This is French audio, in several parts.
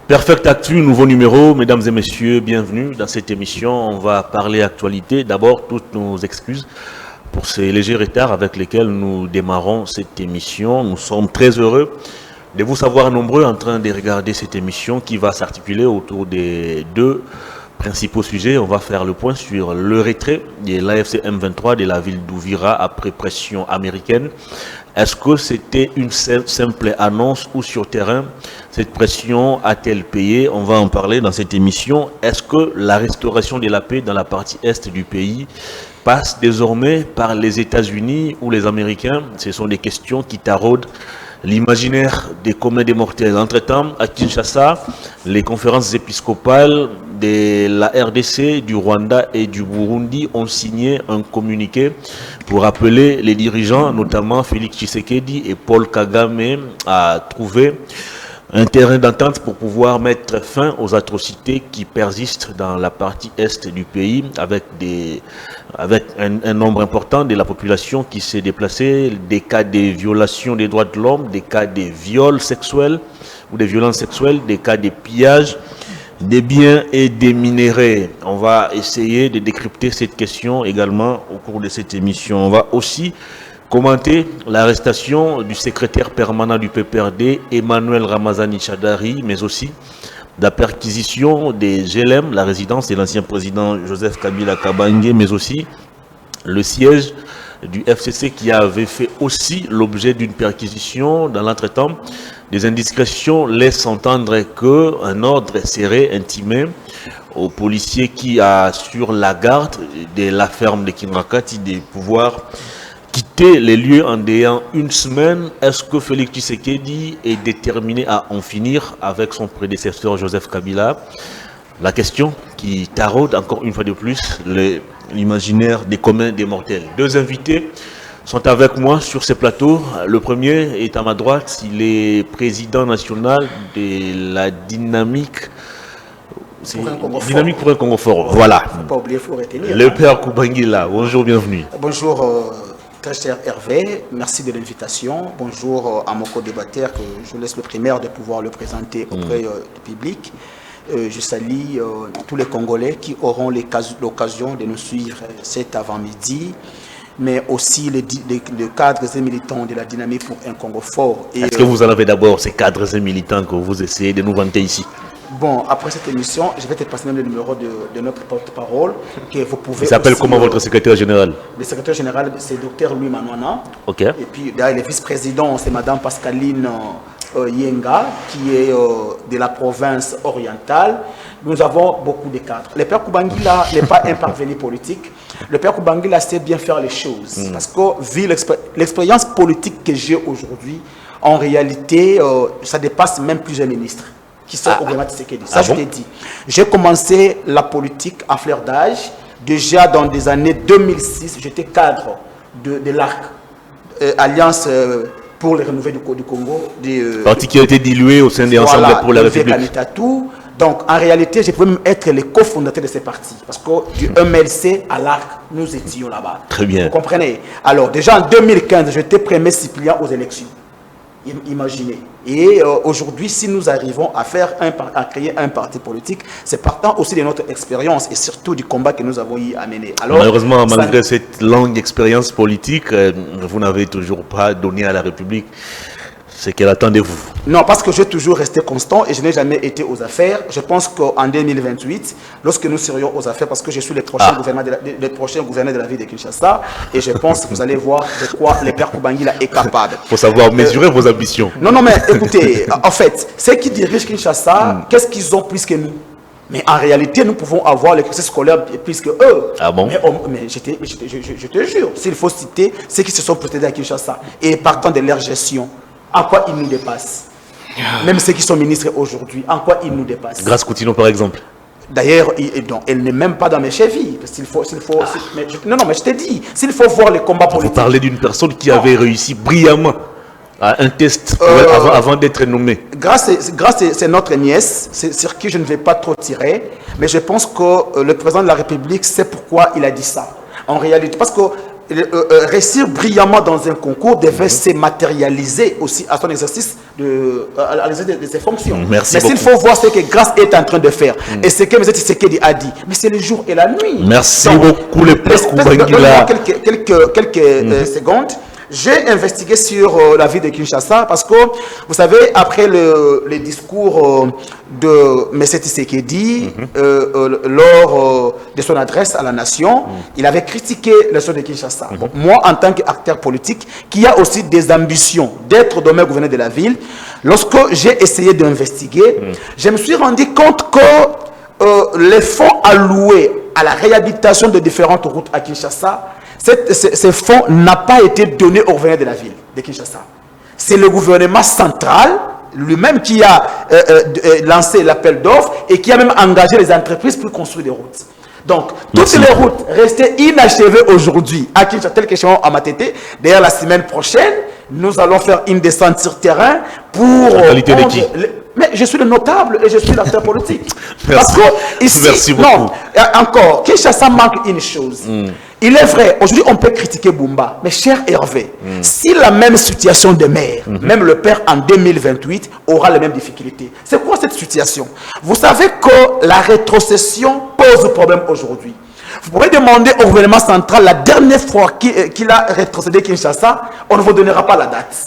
Perfect Actu, nouveau numéro. Mesdames et messieurs, bienvenue dans cette émission. On va parler actualité. D'abord, toutes nos excuses pour ces légers retards avec lesquels nous démarrons cette émission. Nous sommes très heureux de vous savoir nombreux en train de regarder cette émission qui va s'articuler autour des deux principaux sujets. On va faire le point sur le retrait de l'AFC M23 de la ville d'Ouvira après pression américaine. Est-ce que c'était une simple annonce ou sur terrain, cette pression a-t-elle payé? On va en parler dans cette émission. Est-ce que la restauration de la paix dans la partie est du pays passe désormais par les États-Unis ou les Américains? Ce sont des questions qui taraudent l'imaginaire des communs des mortels. Entre-temps, à Kinshasa, les conférences épiscopales de la RDC, du Rwanda et du Burundi ont signé un communiqué pour appeler les dirigeants, notamment Félix Tshisekedi et Paul Kagame, à trouver un terrain d'entente pour pouvoir mettre fin aux atrocités qui persistent dans la partie est du pays, avec un nombre important de la population qui s'est déplacée, des cas de violations des droits de l'homme, des cas de viols sexuels ou des violences sexuelles, des cas de pillage des biens et des minéraux. On va essayer de décrypter cette question également au cours de cette émission. On va aussi commenter l'arrestation du secrétaire permanent du PPRD, Emmanuel Ramazani Chadari, mais aussi la perquisition des GLM, la résidence de l'ancien président Joseph Kabila Kabange, mais aussi le siège du FCC qui avait fait aussi l'objet d'une perquisition. Dans l'entretemps, des indiscrétions laissent entendre qu'un ordre serait intimé aux policiers qui assurent la garde de la ferme de Kinrakati de pouvoir quitter les lieux en ayant une semaine. Est-ce que Félix Tshisekedi est déterminé à en finir avec son prédécesseur Joseph Kabila? La question qui taraude encore une fois de plus l'imaginaire des communs des mortels. Deux invités sont avec moi sur ce plateau. Le premier est à ma droite, il est président national de la dynamique pour un Congo fort. Voilà. Faut pas oublier, faut retenir. Le père Kubangila, bonjour, bienvenue. Bonjour, très cher Hervé, merci de l'invitation. Bonjour à mon co-débatteur, que je laisse le primaire de pouvoir le présenter auprès du public. Je salue tous les Congolais qui auront l'occasion de nous suivre cet avant-midi, mais aussi les cadres et militants de la dynamique pour un Congo fort. Est-ce que vous en avez d'abord ces cadres et militants que vous essayez de nous vanter ici? Bon, après cette émission, je vais te passer le numéro de notre porte-parole que vous pouvez. Il s'appelle comment votre secrétaire général? Le secrétaire général, c'est Dr Louis Manouana. Ok. Et puis, derrière, le vice-président, c'est Madame Pascaline Yenga, qui est de la province orientale. Nous avons beaucoup de cadres. Le père Kubangila n'est pas un parvenu politique. Le père Kubangila sait bien faire les choses. Parce que, vu l'expérience politique que j'ai aujourd'hui, en réalité, ça dépasse même plusieurs ministres qui sont au gouvernement de Tshisekedi. Ça, je t'ai dit. J'ai commencé la politique à fleur d'âge. Déjà dans les années 2006, j'étais cadre de l'ARC, Alliance pour les renouvelés du Congo. Parti qui a été dilué au sein des Ensembles pour la République. Donc, en réalité, je pouvais même être le cofondateur de ces partis. Parce que du MLC à l'ARC, nous étions là-bas. Très bien. Vous comprenez? Alors, déjà en 2015, j'étais premier suppléant aux élections. Imaginez. Et aujourd'hui, si nous arrivons à créer un parti politique, c'est partant aussi de notre expérience et surtout du combat que nous avons eu à mener. Alors, malheureusement, malgré cette longue expérience politique, vous n'avez toujours pas donné à la République ce qu'elle attend de vous. Non, parce que j'ai toujours resté constant et je n'ai jamais été aux affaires. Je pense qu'en 2028, lorsque nous serions aux affaires, parce que je suis le prochain gouverneur de la ville de Kinshasa, et je pense que vous allez voir de quoi le père Kubangila est capable. Il faut savoir mesurer vos ambitions. Non, mais écoutez, en fait, ceux qui dirigent Kinshasa, qu'est-ce qu'ils ont plus que nous? Mais en réalité, nous pouvons avoir les cursus scolaires plus que eux. Ah bon? Mais je te jure, s'il faut citer ceux qui se sont protégés à Kinshasa et partant de leur gestion, en quoi ils nous dépassent? Même ceux qui sont ministres aujourd'hui, en quoi ils nous dépassent? Grâce Coutinho, par exemple. D'ailleurs, elle n'est même pas dans mes chevilles. Non, mais je t'ai dit, s'il faut voir les combats politiques. Vous parlez d'une personne qui avait réussi brillamment à un test avant d'être nommé. Grâce, c'est notre nièce, sur qui je ne vais pas trop tirer, mais je pense que le président de la République sait pourquoi il a dit ça. En réalité, parce que réussir brillamment dans un concours devait se matérialiser aussi à son exercice à l'exercice de ses fonctions. Merci mais s'il faut voir ce que Grâce est en train de faire et ce que M. Tshisekedi a dit, mais c'est le jour et la nuit. Merci beaucoup les pères Kubangila. Quelques secondes. J'ai investigué sur la ville de Kinshasa parce que, vous savez, après le discours de M. Tshisekedi, lors de son adresse à la nation, il avait critiqué le sort de Kinshasa. Bon, moi, en tant qu'acteur politique, qui a aussi des ambitions d'être demain gouverneur de la ville, lorsque j'ai essayé d'investiguer, je me suis rendu compte que les fonds alloués à la réhabilitation de différentes routes à Kinshasa, ces fonds n'ont pas été donnés au gouverneur de la ville de Kinshasa. C'est le gouvernement central lui-même qui a lancé l'appel d'offres et qui a même engagé les entreprises pour construire des routes. Donc, toutes les routes restées inachevées aujourd'hui à Kinshasa, telles que chez moi à Matete, d'ailleurs la semaine prochaine, nous allons faire une descente sur terrain pour... En qualité de qui? Mais je suis le notable et je suis l'acteur politique. Merci. Parce que ici, merci beaucoup. non, encore, Kinshasa manque une chose. Il est vrai, aujourd'hui on peut critiquer Bumba, mais cher Hervé, si la même situation demeure, même le père en 2028 aura les mêmes difficultés. C'est quoi cette situation? Vous savez que la rétrocession pose problème aujourd'hui. Vous pourrez demander au gouvernement central la dernière fois qu'il a rétrocédé Kinshasa, on ne vous donnera pas la date.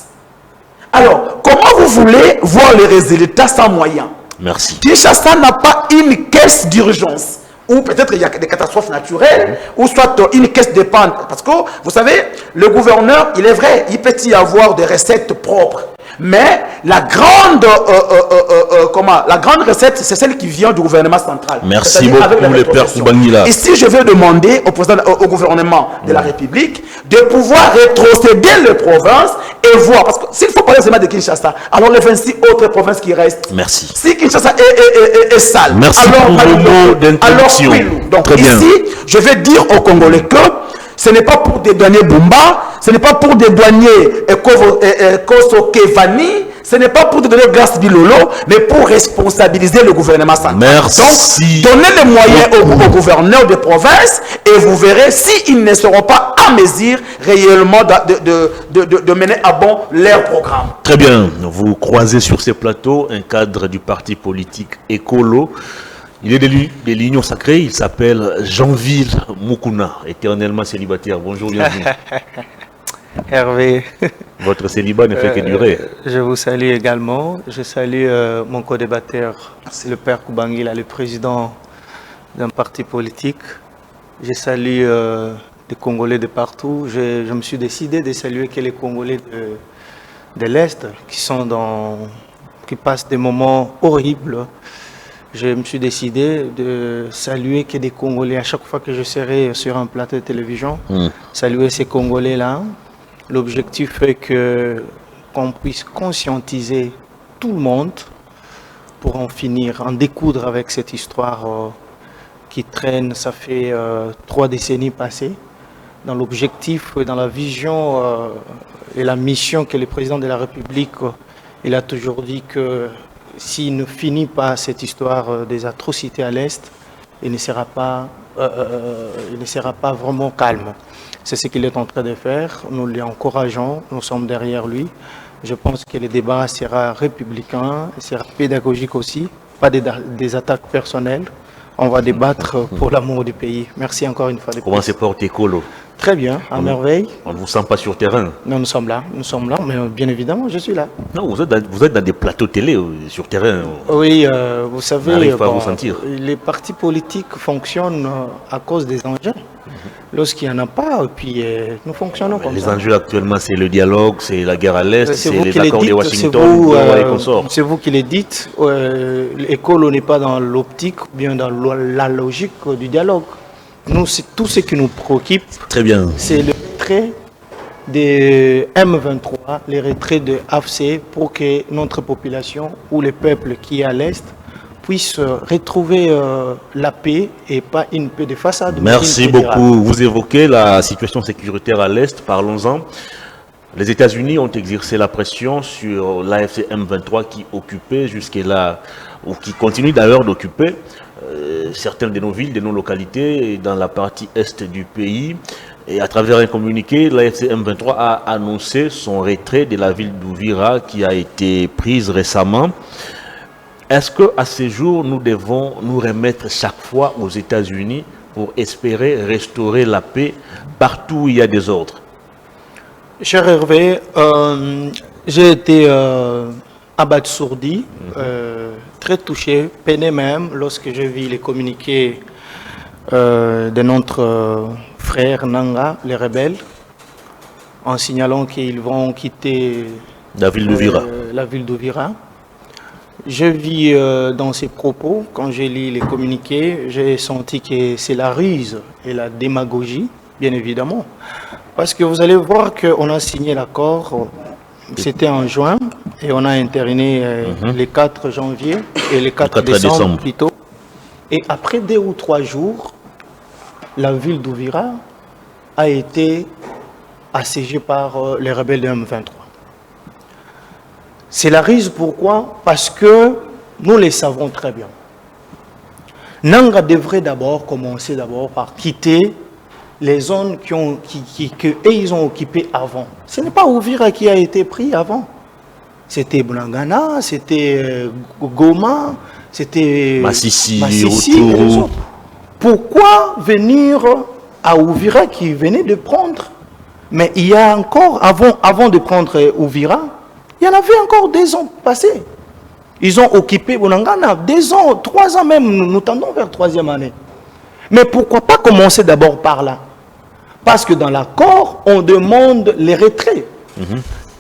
Alors, comment vous voulez voir les résultats sans moyens? Merci. Kinshasa n'a pas une caisse d'urgence. Ou peut-être il y a des catastrophes naturelles, ou soit une caisse d'épargne. Parce que, vous savez, le gouverneur, il est vrai, il peut y avoir des recettes propres. Mais la grande, la grande recette, c'est celle qui vient du gouvernement central. Merci beaucoup, les pères Kubangila. Ici, je vais demander au gouvernement de la République de pouvoir rétrocéder les provinces et voir. Parce que s'il faut parler seulement de Kinshasa, alors les 26 autres provinces qui restent. Merci. Si Kinshasa est sale, merci alors pour vos mots d'introduction. Donc très bien. Ici, je vais dire aux Congolais que ce n'est pas pour dédouaner Bumba, ce n'est pas pour dédouaner Koso Kevani, ce n'est pas pour dédouaner Grâce Bilolo, mais pour responsabiliser le gouvernement central. Merci. Donc, donnez les moyens aux gouverneurs de province et vous verrez s'ils ne seront pas à mesure réellement de mener à bon leur programme. Très bien. Vous croisez sur ces plateaux un cadre du parti politique Écolo. Il est de l'Union sacrée, il s'appelle Jeanville Mukuna, éternellement célibataire. Bonjour, bienvenue. Hervé. Votre célibat ne fait que durer. Je vous salue également. Je salue mon co-débatteur, le père Kubangila, le président d'un parti politique. Je salue des Congolais de partout. Je me suis décidé de saluer que les Congolais de l'Est qui passent des moments horribles. Je me suis décidé de saluer que des Congolais, à chaque fois que je serai sur un plateau de télévision, saluer ces Congolais-là. L'objectif est qu'on puisse conscientiser tout le monde pour en finir, en découdre avec cette histoire qui traîne, ça fait 3 décennies passées, dans l'objectif, dans la vision et la mission que le président de la République, il a toujours dit que s'il ne finit pas cette histoire des atrocités à l'Est, il ne sera pas vraiment calme. C'est ce qu'il est en train de faire. Nous l'encourageons, nous sommes derrière lui. Je pense que le débat sera républicain, sera pédagogique aussi, pas des attaques personnelles. On va débattre pour l'amour du pays. Merci encore une fois. Comment se porte Écolo? Très bien, à merveille. On ne vous sent pas sur terrain? Non, nous sommes là, mais bien évidemment, je suis là. Non, vous êtes dans des plateaux télé sur terrain. Oui, vous savez, on n'arrive pas à vous sentir. Les partis politiques fonctionnent à cause des enjeux. Lorsqu'il n'y en a pas, puis nous fonctionnons comme ça. Les enjeux actuellement, c'est le dialogue, c'est la guerre à l'Est, c'est les accords de Washington, et consorts. C'est vous qui les dites. L'école n'est pas dans l'optique, bien dans la logique du dialogue. Nous, c'est tout ce qui nous préoccupe. Très bien. C'est le retrait de M23, le retrait de AFC pour que notre population ou le peuple qui est à l'Est puisse retrouver la paix et pas une paix de façade. Merci beaucoup. Vous évoquez la situation sécuritaire à l'Est, parlons-en. Les États-Unis ont exercé la pression sur l'AFC M23 qui occupait jusque-là, ou qui continue d'ailleurs d'occuper certaines de nos villes, de nos localités dans la partie est du pays. Et à travers un communiqué, l'AFC M23 a annoncé son retrait de la ville d'Ouvira qui a été prise récemment. Est-ce qu'à ce jour, nous devons nous remettre chaque fois aux États-Unis pour espérer restaurer la paix partout où il y a des ordres? Cher Hervé, j'ai été abasourdi, très touché, peiné même, lorsque j'ai vu les communiqués de notre frère Nanga, les rebelles, en signalant qu'ils vont quitter la ville d'Ouvira. Je vis dans ces propos, quand j'ai lu les communiqués, j'ai senti que c'est la ruse et la démagogie, bien évidemment. Parce que vous allez voir qu'on a signé l'accord, c'était en juin, et on a interné le 4 janvier et le 4 décembre plutôt. Et après 2 ou 3 jours, la ville d'Ouvira a été assiégée par les rebelles de M23. C'est la ruse, pourquoi? Parce que nous le savons très bien. Nanga devrait d'abord commencer par quitter les zones qu'ils ont occupées avant. Ce n'est pas Ouvira qui a été pris avant. C'était Bunagana, c'était Goma, c'était Massissi, les autres. Pourquoi venir à Ouvira qui venait de prendre? Mais il y a encore, avant de prendre Ouvira, il y en avait encore 2 ans passés. Ils ont occupé Bunagana, 2 ans, 3 ans même, nous tendons vers 3e année. Mais pourquoi pas commencer d'abord par là? Parce que dans l'accord, on demande les retraits.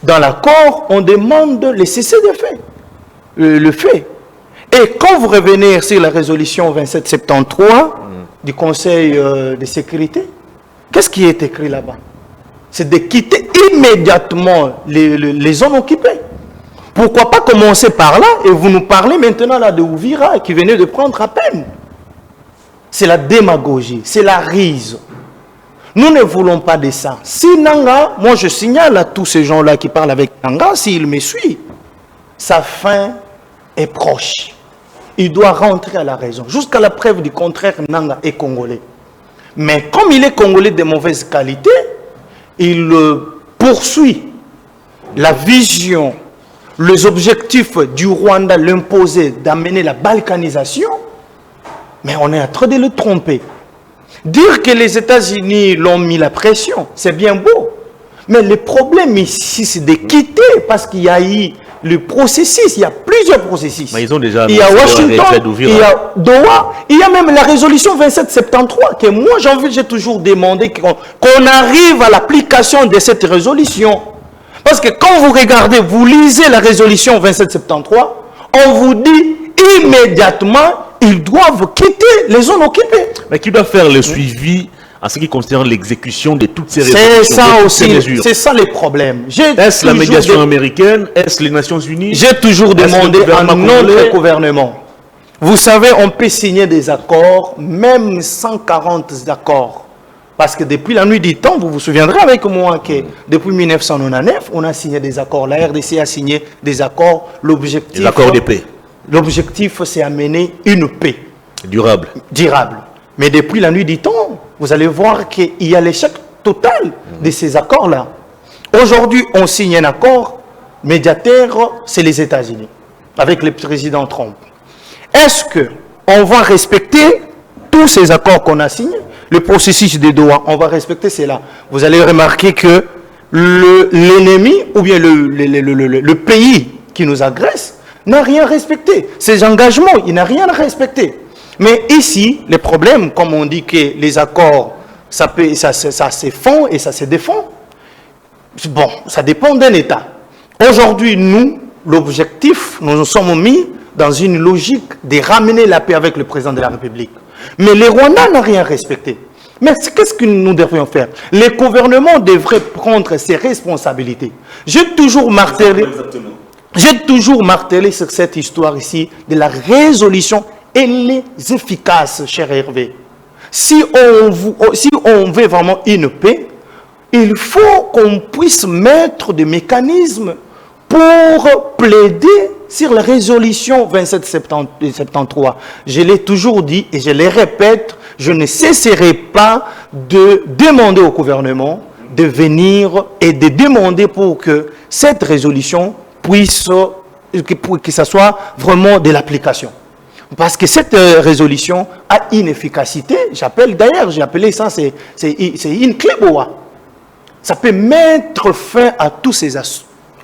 Dans l'accord, on demande les cessez de fait. Le fait. Et quand vous revenez sur la résolution 2773 du Conseil de sécurité, qu'est-ce qui est écrit là-bas? C'est de quitter immédiatement les zones occupées. Pourquoi pas commencer par là et vous nous parlez maintenant là de Ouvira qui venait de prendre à peine? C'est la démagogie, c'est la ruse. Nous ne voulons pas de ça. Si Nanga, moi je signale à tous ces gens-là qui parlent avec Nanga, s'il me suit, sa fin est proche. Il doit rentrer à la raison. Jusqu'à la preuve du contraire, Nanga est congolais. Mais comme il est congolais de mauvaise qualité, il poursuit la vision, les objectifs du Rwanda, l'imposer, d'amener la balkanisation, mais on est en train de le tromper. Dire que les États-Unis l'ont mis la pression, c'est bien beau. Mais le problème ici, c'est de quitter parce qu'il y a eu le processus, il y a plusieurs processus. Mais ils ont déjà il y a Washington, il y a Doha, il y a même la résolution 2773 que moi j'ai toujours demandé qu'on arrive à l'application de cette résolution. Parce que quand vous regardez, vous lisez la résolution 2773, on vous dit immédiatement ils doivent quitter les zones occupées. Mais qui doit faire le suivi en ce qui concerne l'exécution de toutes ces résolutions? C'est ça aussi, c'est ça les problèmes. Est-ce la médiation américaine? Est-ce les Nations Unies? J'ai toujours demandé à notre gouvernement. Vous savez, on peut signer des accords, même 140 accords. Parce que depuis la nuit du temps, vous vous souviendrez avec moi que depuis 1999, on a signé des accords. La RDC a signé des accords. L'objectif... Des accords de paix. L'objectif, c'est amener une paix. Durable. Mais depuis la nuit du temps, vous allez voir qu'il y a l'échec total de ces accords-là. Aujourd'hui, on signe un accord, médiateur, c'est les États-Unis, avec le président Trump. Est-ce qu'on va respecter tous ces accords qu'on a signés? Le processus de Doha, on va respecter cela. Vous allez remarquer que l'ennemi, ou bien le pays qui nous agresse, n'a rien respecté. Ses engagements, il n'a rien respecté. Mais ici, les problèmes, comme on dit que les accords, ça se fond et ça se défend. Bon, ça dépend d'un État. Aujourd'hui, nous, l'objectif, nous nous sommes mis dans une logique de ramener la paix avec le président de la République. Mais les Rwandais n'ont rien respecté. Mais qu'est-ce que nous devrions faire? Les gouvernements devraient prendre ses responsabilités. J'ai toujours martelé sur cette histoire ici de la résolution. Elle est efficace, cher Hervé. Si on veut vraiment une paix, il faut qu'on puisse mettre des mécanismes pour plaider sur la résolution 2773. Je l'ai toujours dit et je le répète, je ne cesserai pas de demander au gouvernement de venir et de demander pour que cette résolution puisse, que ça soit vraiment de l'application. Parce que cette résolution a une efficacité, j'ai appelé ça, c'est une clé boa. Ça peut mettre fin à toutes ces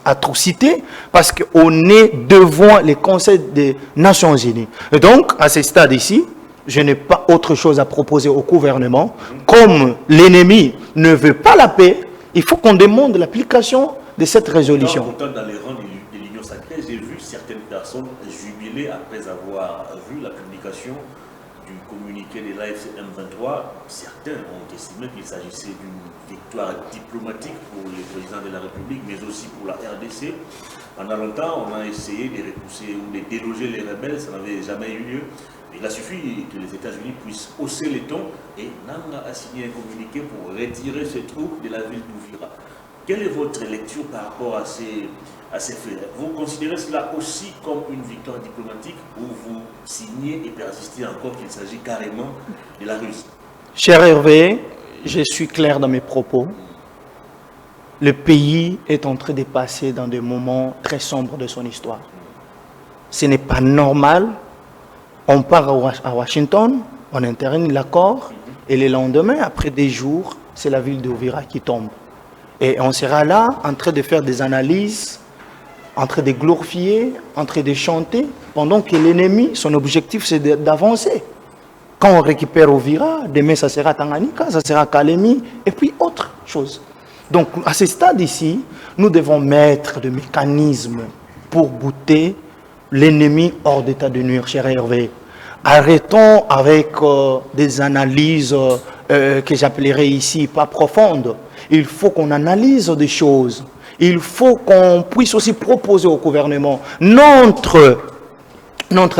atrocités parce qu'on est devant les conseils des Nations Unies. Et donc, à ce stade ici, je n'ai pas autre chose à proposer au gouvernement. Comme l'ennemi ne veut pas la paix, il faut qu'on demande l'application de cette résolution. Dans les rangs de l'Union sacrée, j'ai vu certaines personnes jubiler après avoir vu la publication du communiqué de l'AFC M23. Certains ont estimé qu'il s'agissait d'une victoire diplomatique pour le président de la République, mais aussi pour la RDC. Pendant longtemps, on a essayé de repousser ou de déloger les rebelles, ça n'avait jamais eu lieu. Il a suffi que les États-Unis puissent hausser les tons et Nanga a signé un communiqué pour retirer ses troupes de la ville d'Ouvira. Quelle est votre lecture par rapport à ces faits? Vous considérez cela aussi comme une victoire diplomatique ou vous signez et persistez encore qu'il s'agit carrément de la Russie? Cher Hervé, je suis clair dans mes propos. Le pays est en train de passer dans des moments très sombres de son histoire. Ce n'est pas normal. On part à Washington, on intervient l'accord, et le lendemain, après des jours, c'est la ville d'Ouvira qui tombe. Et on sera là, en train de faire des analyses, en train de glorifier, en train de chanter, pendant que l'ennemi, son objectif, c'est d'avancer. Quand on récupère Ouvira, demain, ça sera Tanganyika, ça sera Kalemi, et puis autre chose. Donc, à ce stade ici, nous devons mettre des mécanismes pour bouter l'ennemi hors d'état de nuire, cher Hervé. Arrêtons avec des analyses que j'appellerais ici pas profondes. Il faut qu'on analyse des choses. Il faut qu'on puisse aussi proposer au gouvernement. Notre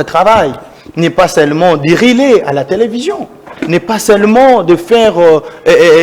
travail n'est pas seulement de relayer à la télévision, n'est pas seulement de faire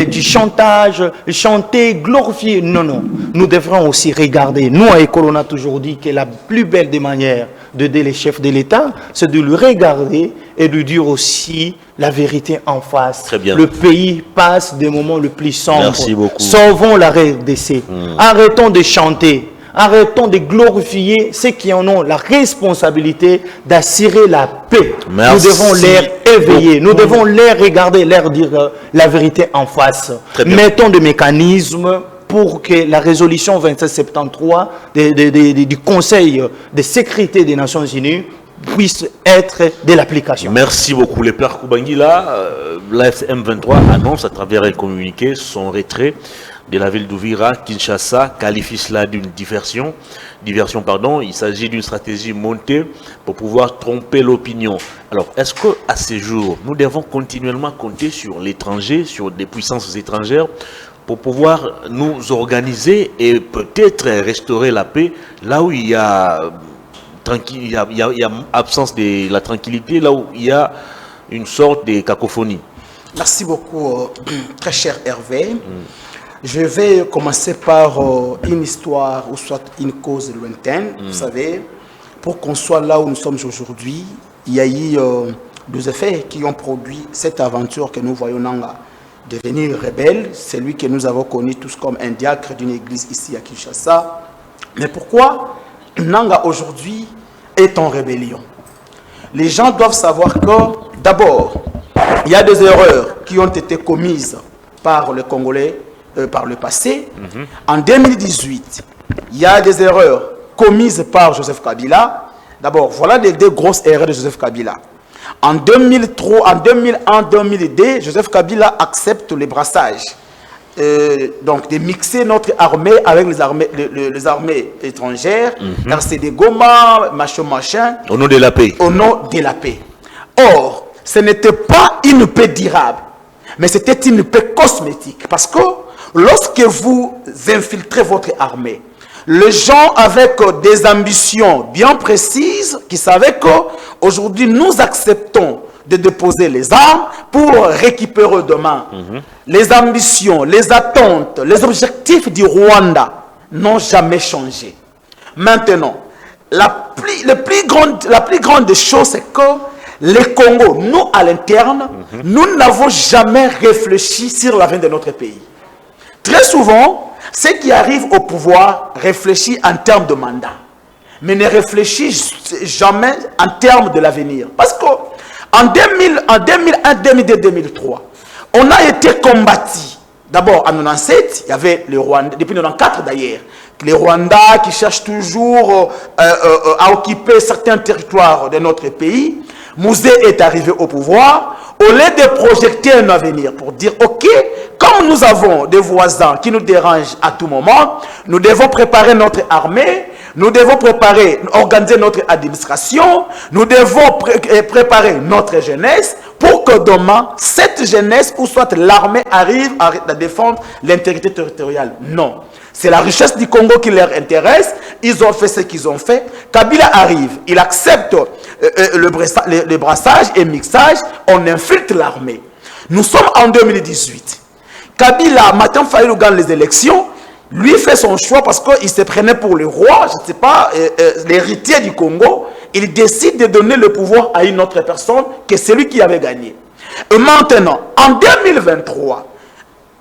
du chantage, chanter, glorifier. Non, non. Nous devrons aussi regarder. Nous, à École, on a toujours dit que la plus belle des manières d'aider les chefs de l'État, c'est de le regarder et de dire aussi la vérité en face. Très bien. Le pays passe des moments les plus sombres. Merci beaucoup. Sauvons la RDC. Arrêtons de chanter. Arrêtons de glorifier ceux qui en ont la responsabilité d'assurer la paix. Merci. Nous devons les éveiller. Nous devons les regarder, leur dire la vérité en face. Mettons des mécanismes pour que la résolution 2773 du Conseil de sécurité des Nations Unies puisse être de l'application. Merci beaucoup. Le père Kubangila, l'AFC M23 annonce à travers un communiqué son retrait de la ville d'Ouvira. Kinshasa qualifie cela d'une diversion. Il s'agit d'une stratégie montée pour pouvoir tromper l'opinion. Alors, est-ce qu'à ce jour, nous devons continuellement compter sur l'étranger, sur des puissances étrangères, pour pouvoir nous organiser et peut-être restaurer la paix là où il y a absence de la tranquillité, là où il y a une sorte de cacophonie? Merci beaucoup, très cher Hervé. Je vais commencer par une histoire ou soit une cause lointaine. Vous savez, pour qu'on soit là où nous sommes aujourd'hui, il y a eu deux effets qui ont produit cette aventure que nous voyons Nanga devenir rebelle, celui que nous avons connu tous comme un diacre d'une église ici à Kinshasa. Mais pourquoi Nanga aujourd'hui est en rébellion? Les gens doivent savoir que, d'abord, il y a des erreurs qui ont été commises par les Congolais par le passé. En 2018, il y a des erreurs commises par Joseph Kabila. D'abord, voilà les deux grosses erreurs de Joseph Kabila. En 2003, en 2001-2002, Joseph Kabila accepte le brassage. Donc, de mixer notre armée avec les armées étrangères. Car c'est des Goma, machin. Au nom de la paix. Au nom de la paix. Or, ce n'était pas une paix durable, mais c'était une paix cosmétique. Parce que lorsque vous infiltrez votre armée, les gens avec des ambitions bien précises, qui savaient qu'aujourd'hui nous acceptons de déposer les armes pour récupérer demain. Les ambitions, les attentes, les objectifs du Rwanda n'ont jamais changé. Maintenant, la plus grande chose, c'est que le Congo, nous à l'interne, nous n'avons jamais réfléchi sur l'avenir de notre pays. Très souvent, ceux qui arrivent au pouvoir réfléchissent en termes de mandat, mais ne réfléchissent jamais en termes de l'avenir. Parce qu'en 2001, 2002, 2003, on a été combattu. D'abord, en 1997, il y avait le Rwanda, depuis 1994 d'ailleurs, les Rwandais qui cherchent toujours à occuper certains territoires de notre pays. Mouzé est arrivé au pouvoir, au lieu de projeter un avenir pour dire, ok, comme nous avons des voisins qui nous dérangent à tout moment, nous devons préparer notre armée, nous devons organiser notre administration, nous devons préparer notre jeunesse pour que demain, cette jeunesse ou soit l'armée arrive à défendre l'intégrité territoriale. Non. C'est la richesse du Congo qui leur intéresse. Ils ont fait ce qu'ils ont fait. Kabila arrive, il accepte le brassage et mixage, on infiltre l'armée. Nous sommes en 2018. Kabila, Martin Fayulu gagne les élections. Lui fait son choix parce qu'il se prenait pour le roi, je ne sais pas, l'héritier du Congo. Il décide de donner le pouvoir à une autre personne que celui qui avait gagné. Et maintenant, en 2023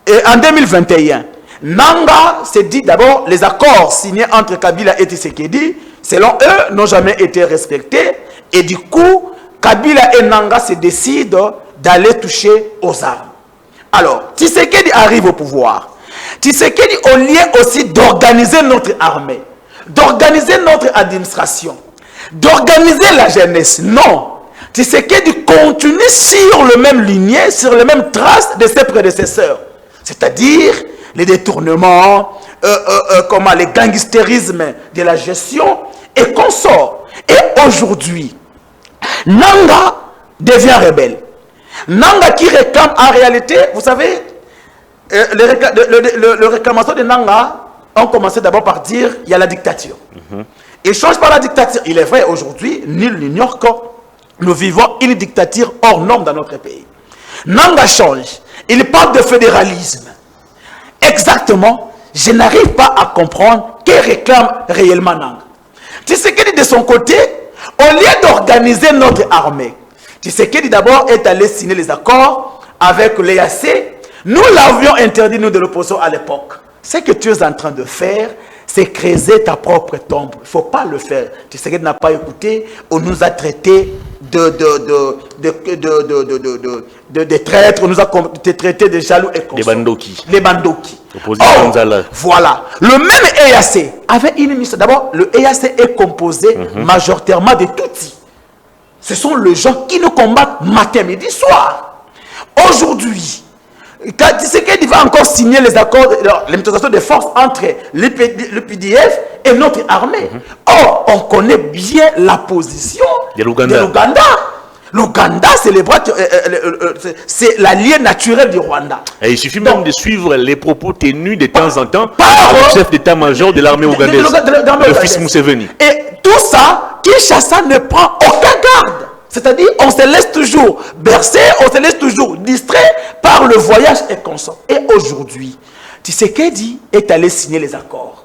et en 2021, Nanga s'est dit d'abord, les accords signés entre Kabila et Tshisekedi, selon eux, n'ont jamais été respectés. Et du coup, Kabila et Nanga se décident d'aller toucher aux armes. Alors, Tshisekedi arrive au pouvoir. Tshisekedi, au lieu aussi d'organiser notre armée, d'organiser notre administration, d'organiser la jeunesse, non. Tshisekedi continue sur le même lignée, sur les mêmes traces de ses prédécesseurs. C'est-à-dire les détournements, les gangstérismes de la gestion et consorts. Et aujourd'hui, Nanga devient rebelle. Nanga qui réclame en réalité, vous savez, le réclamation de Nanga ont commencé d'abord par dire il y a la dictature. Il change par la dictature. Il est vrai aujourd'hui, nul n'ignore que nous vivons une dictature hors norme dans notre pays. Nanga change. Il parle de fédéralisme. Exactement, je n'arrive pas à comprendre que réclame réellement Nanga. Tshisekedi de son côté, au lieu d'organiser notre armée, Tshisekedi d'abord est allé signer les accords avec l'EAC. Nous l'avions interdit, nous de l'opposition à l'époque. Ce que tu es en train de faire, c'est creuser ta propre tombe. Il ne faut pas le faire. Tshisekedi n'a pas écouté. On nous a traités de traîtres, on nous a traités de jaloux et consorts. Les bandoki. Voilà. Le même EAC avait une mission. D'abord, le EAC est composé majoritairement de Tutsis. Ce sont les gens qui nous combattent matin, midi, soir. Aujourd'hui, Tshisekedi va encore signer les accords, les mutualisations de forces entre le PDF et notre armée. Or, on connaît bien la position de l'Ouganda. L'Ouganda, c'est l'allié naturel du Rwanda. Et il suffit même de suivre les propos tenus de temps en temps par le chef d'état-major de l'armée ougandaise, le fils Museveni. Et tout ça, Kinshasa ne prend aucun garde. C'est-à-dire, on se laisse toujours bercer, on se laisse toujours distrait par le voyage et consort. Et aujourd'hui, Tshisekedi est allé signer les accords.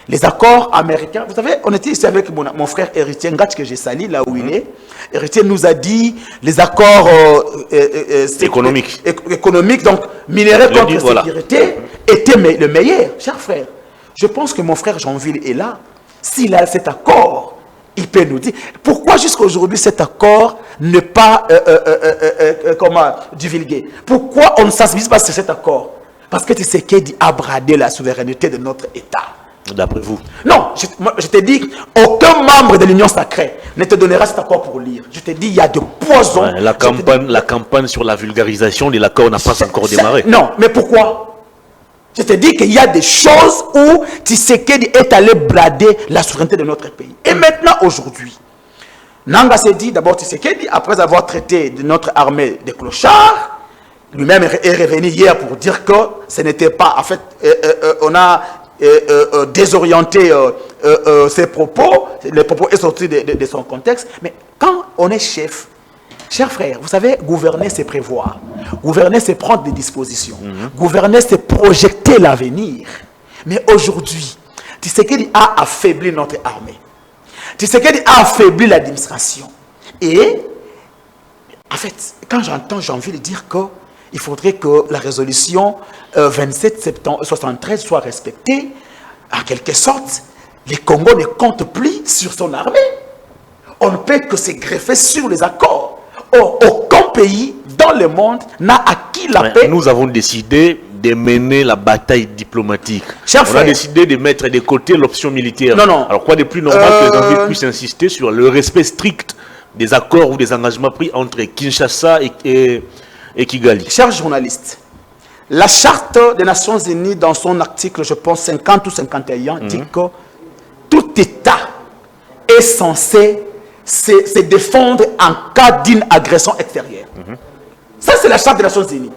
Les accords américains. Vous savez, on était ici avec mon frère Héritier Ngatch, que j'ai sali, là où il est. Héritier nous a dit les accords économiques, donc minerais contre sécurité, étaient le meilleur. Cher frère, je pense que mon frère Jean-Ville est là. S'il a cet accord, il peut nous dire pourquoi jusqu'à aujourd'hui cet accord n'est pas divulgué. Pourquoi on ne sensibilise pas sur cet accord? Parce que Tshisekedi a bradé la souveraineté de notre État. D'après vous? Non, je te dis, aucun membre de l'Union sacrée ne te donnera cet accord pour lire. Je te dis, il y a de poison. Ouais, la campagne sur la vulgarisation de l'accord n'a pas encore démarré. Non, mais pourquoi? Je te dis qu'il y a des choses où Tshisekedi est allé brader la souveraineté de notre pays. Et maintenant, aujourd'hui, Nanga s'est dit, d'abord Tshisekedi, après avoir traité de notre armée des clochards, lui-même est revenu hier pour dire que ce n'était pas, en fait, on a désorienté ses propos, les propos sont sortis de son contexte. Mais quand on est chef, chers frères, vous savez, gouverner c'est prévoir, gouverner c'est prendre des dispositions, gouverner c'est projeter l'avenir. Mais aujourd'hui, Tshisekedi a affaibli notre armée, Tshisekedi a affaibli l'administration et En fait, quand j'entends, j'ai envie de dire qu'il faudrait que la résolution 27 septembre 73 soit respectée. En quelque sorte, le Congo ne compte plus sur son armée. On ne peut que se greffer sur les accords. Or, aucun pays dans le monde n'a acquis la paix. Nous avons décidé de mener la bataille diplomatique. On a décidé de mettre de côté l'option militaire. Non. Alors quoi de plus normal que les Anglais puissent insister sur le respect strict des accords ou des engagements pris entre Kinshasa et Kigali. Chers journalistes, la charte des Nations Unies, dans son article, je pense 50 ou 51, dit que tout État est censé se défendre en cas d'une agression extérieure. Ça, c'est la charte des Nations Unies.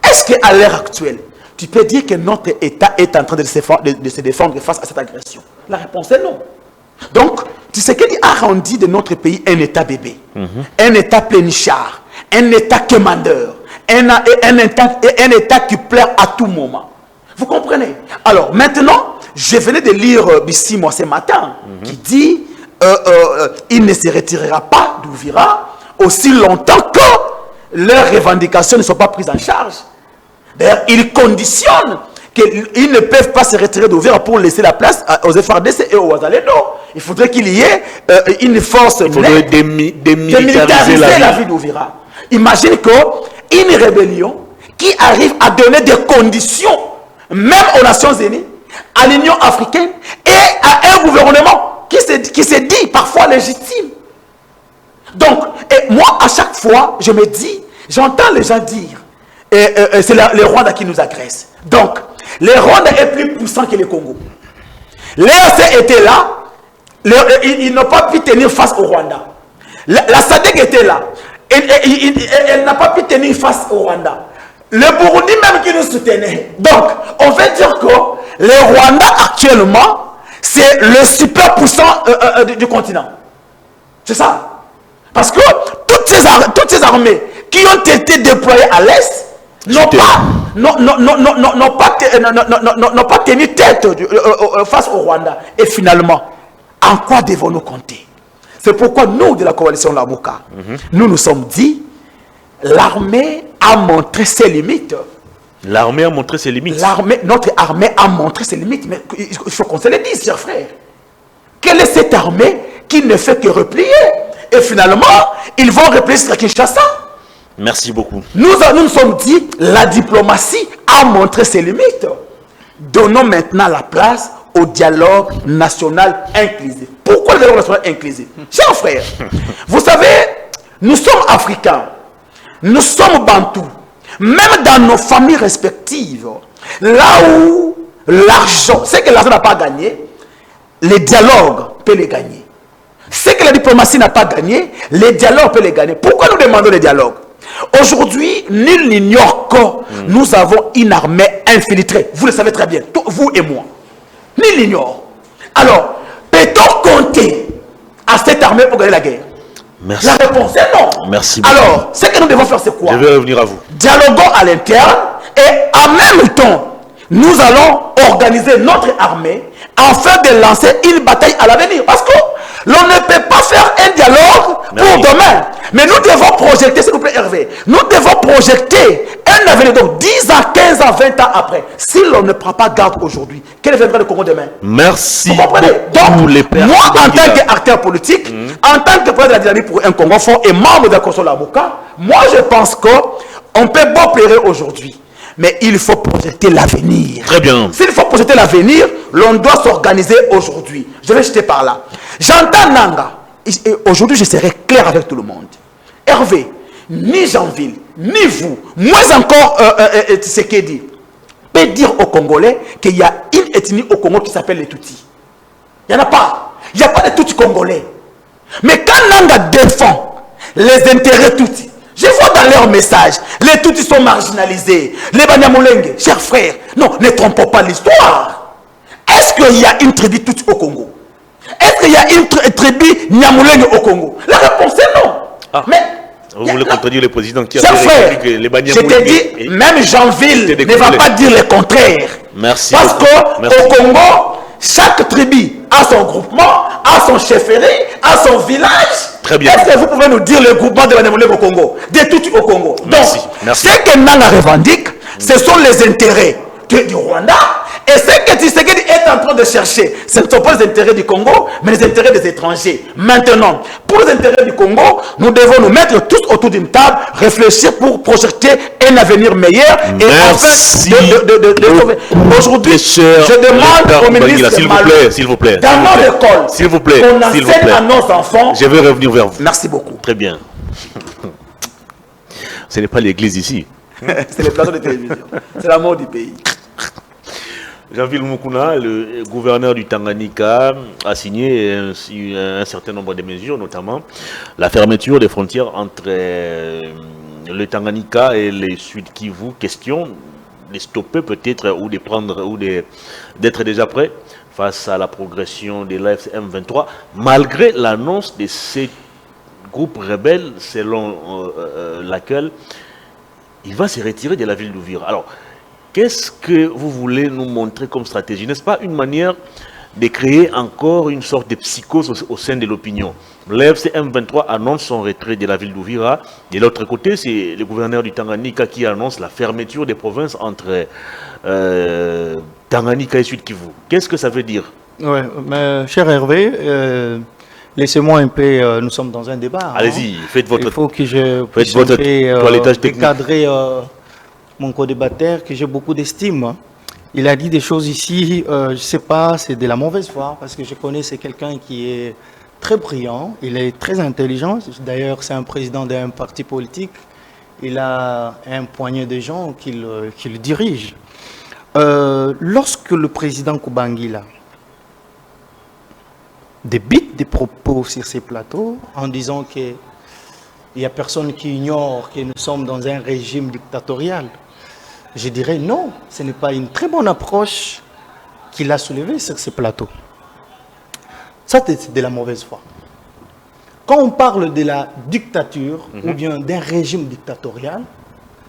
Est-ce qu'à l'heure actuelle, tu peux dire que notre État est en train de se défendre face à cette agression? La réponse est non. Donc, tu sais qu'il a rendu de notre pays un État bébé, un État plénichard, un État commandeur, un État qui plaît à tout moment. Vous comprenez? Alors, maintenant, je venais de lire Bissi, moi, ce matin, qui dit il ne se retirera pas d'Ouvira aussi longtemps que leurs revendications ne sont pas prises en charge. D'ailleurs, ils conditionnent qu'ils ne peuvent pas se retirer d'Ouvira pour laisser la place aux FARDC et aux Ouazalendo. Il faudrait qu'il y ait une force démilitariser la ville d'Ouvira. Imagine qu'une rébellion qui arrive à donner des conditions, même aux Nations Unies, à l'Union africaine et à un gouvernement qui se dit parfois légitime. Donc, et moi, à chaque fois, je me dis, j'entends les gens dire, c'est le Rwanda qui nous agresse. Donc, le Rwanda est plus puissant que le Congo. L'EAC était là, ils n'ont pas pu tenir face au Rwanda. La SADC était là, elle n'a pas pu tenir face au Rwanda. Le Burundi même qui nous soutenait. Donc, on veut dire que le Rwanda actuellement, c'est le super puissant du continent. C'est ça. Parce que toutes ces armées qui ont été déployées à l'Est n'ont pas tenu tête face au Rwanda. Et finalement, en quoi devons-nous compter? C'est pourquoi nous, de la coalition Lamuka, nous nous sommes dit, l'armée a montré ses limites. L'armée a montré ses limites. Notre armée a montré ses limites. Mais il faut qu'on se le dise, chers frères. Quelle est cette armée qui ne fait que replier? Et finalement, ils vont replier sur Kinshasa. Merci beaucoup. Nous nous sommes dit, la diplomatie a montré ses limites. Donnons maintenant la place au dialogue national inclusif. Pourquoi le dialogue national inclusif? Chers frères, vous savez, nous sommes africains, nous sommes bantous. Même dans nos familles respectives, là où l'argent, c'est que l'argent n'a pas gagné, le dialogue peut les gagner. Ce que la diplomatie n'a pas gagné, le dialogue peut les gagner. Pourquoi nous demandons le dialogue? Aujourd'hui, nul n'ignore que nous avons une armée infiltrée. Vous le savez très bien, vous et moi. Nul l'ignore. Alors, peut-on compter à cette armée pour gagner la guerre? Merci. La réponse est non. Merci beaucoup. Alors, ce que nous devons faire, c'est quoi? Je vais revenir à vous. Dialoguons à l'interne et en même temps, nous allons organiser notre armée afin de lancer une bataille à l'avenir. Parce que l'on ne peut pas faire un dialogue pour demain. Mais nous devons projeter, s'il vous plaît Hervé, nous devons projeter un avenir, donc 10 ans, 15 ans, 20 ans après. Si l'on ne prend pas garde aujourd'hui, quel viendra le Congo demain? Merci. Vous comprenez? Donc, moi, en tant qu'acteur politique, en tant que président de la dynamique pour un Congo fort et membre de la Coalition Lamuka, moi je pense qu'on peut beau pleurer aujourd'hui. Mais il faut projeter l'avenir. Très bien. S'il faut projeter l'avenir, l'on doit s'organiser aujourd'hui. Je vais jeter par là. J'entends Nanga. Aujourd'hui, je serai clair avec tout le monde. Hervé, ni Jeanville, ni vous, moins encore Tshisekedi, peut dire aux Congolais qu'il y a une ethnie au Congo qui s'appelle les Tutsis. Il n'y en a pas. Il n'y a pas de Tutsis congolais. Mais quand Nanga défend les intérêts Tutsis, je vois dans leur message, les Tutsis sont marginalisés. Les Banyamulenge, chers frères, non, ne trompons pas l'histoire. Est-ce qu'il y a une tribu Tutsi au Congo? Est-ce qu'il y a une tribu Nyamulenge au Congo? La réponse est non. Ah. Mais vous voulez contredire le président qui a dit que les Banyamulenge. Je te dis, même Jeanville ne va pas dire le contraire. Merci. Parce qu'au Congo, chaque tribu à son groupement, à son chefferie, à son village. Très bien. Est-ce que vous pouvez nous dire le groupement de Banyamulenge au Congo, de tout au Congo? Merci. Donc, Merci. ce que Nanga revendique, ce sont les intérêts du Rwanda. Et ce que Tshisekedi est en train de chercher, ce ne sont pas les intérêts du Congo, mais les intérêts des étrangers. Maintenant, pour les intérêts du Congo, nous devons nous mettre tous autour d'une table, réfléchir pour projeter un avenir meilleur et Merci. enfin sauver. Aujourd'hui, je demande au ministre s'il vous plaît, dans nos écoles, s'il vous plaît, on s'il vous enseigne plaît. à nos enfants. Je vais revenir vers vous. Merci beaucoup. Très bien. Ce n'est pas l'église ici. C'est le plateau de télévision. C'est la mort du pays. Jean-Ville Mukuna, le gouverneur du Tanganyika, a signé un certain nombre de mesures, notamment la fermeture des frontières entre le Tanganyika et les Sud Kivu. Question de stopper peut-être ou de prendre ou d'être déjà prêt face à la progression de l'AFC M23, malgré l'annonce de ces groupes rebelles selon laquelle il va se retirer de la ville d'Uvira. Alors, qu'est-ce que vous voulez nous montrer comme stratégie? N'est-ce pas une manière de créer encore une sorte de psychose au sein de l'opinion? L'AFC M23 annonce son retrait de la ville d'Uvira. De l'autre côté, c'est le gouverneur du Tanganyika qui annonce la fermeture des provinces entre Tanganyika et Sud Kivu. Qu'est-ce que ça veut dire? Ouais, mais cher Hervé, laissez-moi un peu, nous sommes dans un débat. Allez-y, faites votre... Il faut que je faites puisse votre un peu toilettage technique. cadrer mon co-débatteur que j'ai beaucoup d'estime. Il a dit des choses ici, je ne sais pas, c'est de la mauvaise foi, parce que je connais, c'est quelqu'un qui est très brillant, il est très intelligent. D'ailleurs, c'est un président d'un parti politique. Il a un poignet de gens qui le dirigent. Lorsque le président Kubangila débite des propos sur ces plateaux en disant qu'il n'y a personne qui ignore que nous sommes dans un régime dictatorial, je dirais non, ce n'est pas une très bonne approche qu'il a soulevée sur ces plateaux. Ça, c'est de la mauvaise foi. Quand on parle de la dictature ou bien d'un régime dictatorial,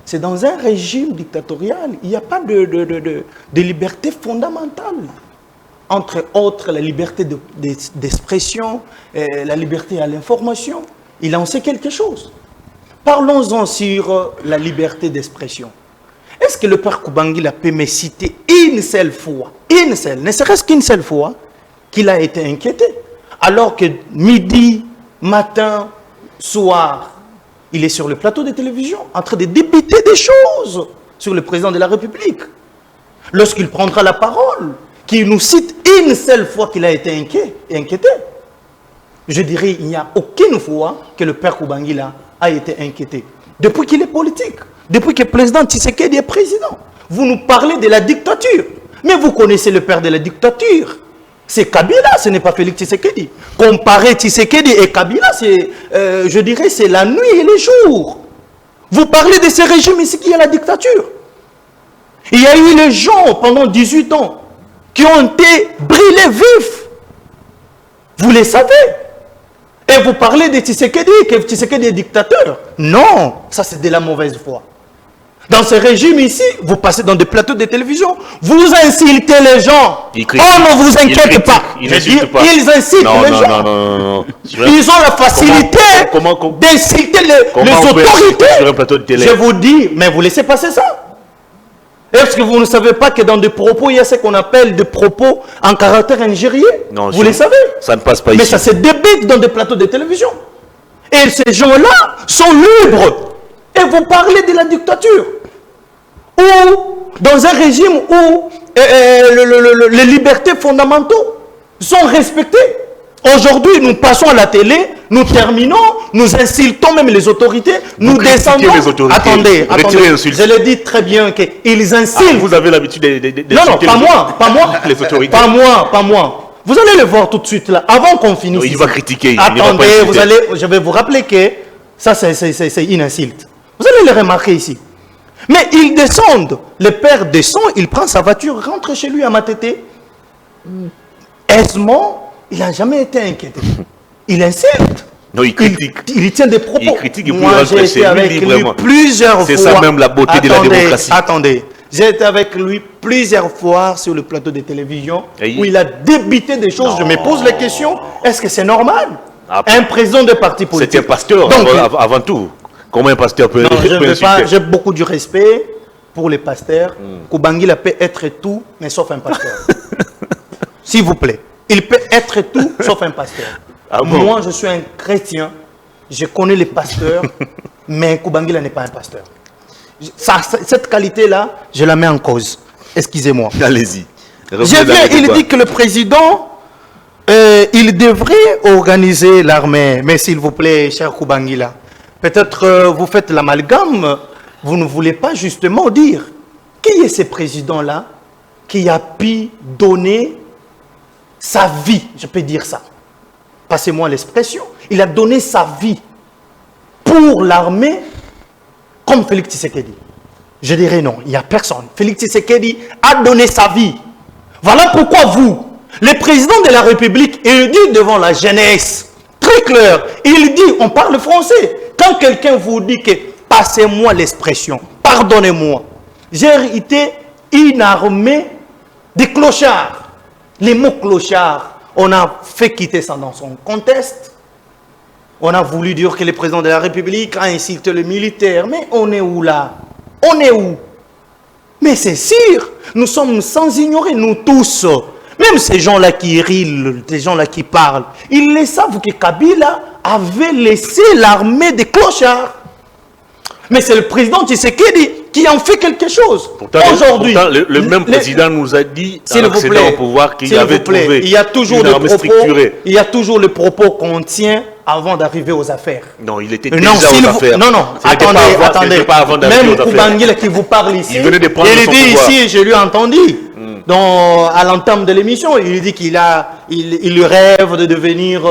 c'est dans un régime dictatorial, il n'y a pas de liberté fondamentale. Entre autres, la liberté d'expression, la liberté à l'information. Il en sait quelque chose. Parlons-en sur la liberté d'expression. Est-ce que le père Kubangila peut me citer une seule fois, une seule, ne serait-ce qu'une seule fois, qu'il a été inquiété, alors que midi, matin, soir, il est sur le plateau de télévision en train de débiter des choses sur le président de la République. Lorsqu'il prendra la parole, qu'il nous cite une seule fois qu'il a été inquiété, je dirais il n'y a aucune fois que le père Kubangila a été inquiété. Depuis qu'il est politique, depuis que le président Tshisekedi est président, vous nous parlez de la dictature. Mais vous connaissez le père de la dictature. C'est Kabila, ce n'est pas Félix Tshisekedi. Comparer Tshisekedi et Kabila, je dirais, c'est la nuit et le jour. Vous parlez de ces régimes ici qui est la dictature. Il y a eu les gens pendant 18 ans qui ont été brûlés vifs. Vous les savez. Et vous parlez de Tshisekedi, que Tshisekedi est dictateur. Non, ça c'est de la mauvaise foi. Dans ce régime ici, vous passez dans des plateaux de télévision, vous insultez les gens. Oh, ne vous inquiétez pas. Ils incitent les gens. Non. Ils ont la facilité d'insulter les autorités. Sur un plateau de télé. Je vous dis, mais vous laissez passer ça. Est-ce que vous ne savez pas que dans des propos, il y a ce qu'on appelle des propos en caractère injurieux? Non, vous les savez. Ça ne passe pas mais ici. Mais ça se débite dans des plateaux de télévision. Et ces gens-là sont libres. Et vous parlez de la dictature. Ou dans un régime où les libertés fondamentales sont respectées. Aujourd'hui, nous passons à la télé, nous terminons, nous insultons même les autorités, nous descendons. Les autorités. Attendez, je le dis très bien qu'ils insultent. Vous avez l'habitude de non, pas moi. Les autorités. Pas moi. Vous allez le voir tout de suite là, avant qu'on finisse. Il va critiquer. Attendez, je vais vous rappeler que ça c'est une insulte. Vous allez le remarquer ici. Mais ils descendent, le père descend, il prend sa voiture, rentre chez lui à Matete. Aisement, il n'a jamais été inquiété. Il insulte. Non, il critique. Il tient des propos. Il critique et puis moi, j'ai été avec lui plusieurs fois. C'est ça même la beauté de la démocratie. Attendez. J'ai été avec lui plusieurs fois sur le plateau de télévision où il a débité des choses. Je me pose la question, est-ce que c'est normal? Un président de parti politique. C'était un pasteur avant tout. Comment un pasteur peut... J'ai beaucoup de respect pour les pasteurs. Kubangila peut être tout, mais sauf un pasteur. S'il vous plaît. Il peut être tout, sauf un pasteur. Moi, je suis un chrétien. Je connais les pasteurs, mais Kubangila n'est pas un pasteur. Cette qualité-là, je la mets en cause. Excusez-moi. Allez-y. Il dit que le président, il devrait organiser l'armée. Mais s'il vous plaît, cher Kubangila, peut-être vous faites l'amalgame. Vous ne voulez pas justement dire qui est ce président-là qui a pu donner sa vie, je peux dire ça. Passez-moi l'expression. Il a donné sa vie pour l'armée comme Félix Tshisekedi. Je dirais non, il n'y a personne. Félix Tshisekedi a donné sa vie. Voilà pourquoi vous, le président de la République, il dit devant la jeunesse, très clair, il dit, on parle français. Quand quelqu'un vous dit que, passez-moi l'expression, pardonnez-moi, j'ai hérité une armée de clochards. Les mots clochard, on a fait quitter ça dans son contexte. On a voulu dire que le président de la République a insulté le militaire. Mais on est où là? On est où? Mais c'est sûr, nous sommes sans ignorer, nous tous. Même ces gens-là qui rient, ces gens-là qui parlent, ils le savent que Kabila avait laissé l'armée des clochards. Mais c'est le président Tshisekedi qui en fait quelque chose. Aujourd'hui, le même président nous a dit, en accédant au pouvoir, qu'il avait trouvé il y a toujours une armée structurée. Il y a toujours le propos qu'on tient avant d'arriver aux affaires. Non, il était déjà aux affaires. Non, attendez. Pas avant même Kubangila qui vous parle ici, il venait de prendre son dit pouvoir. ici, je lui ai entendu, à l'entame de l'émission, il dit qu'il rêve de devenir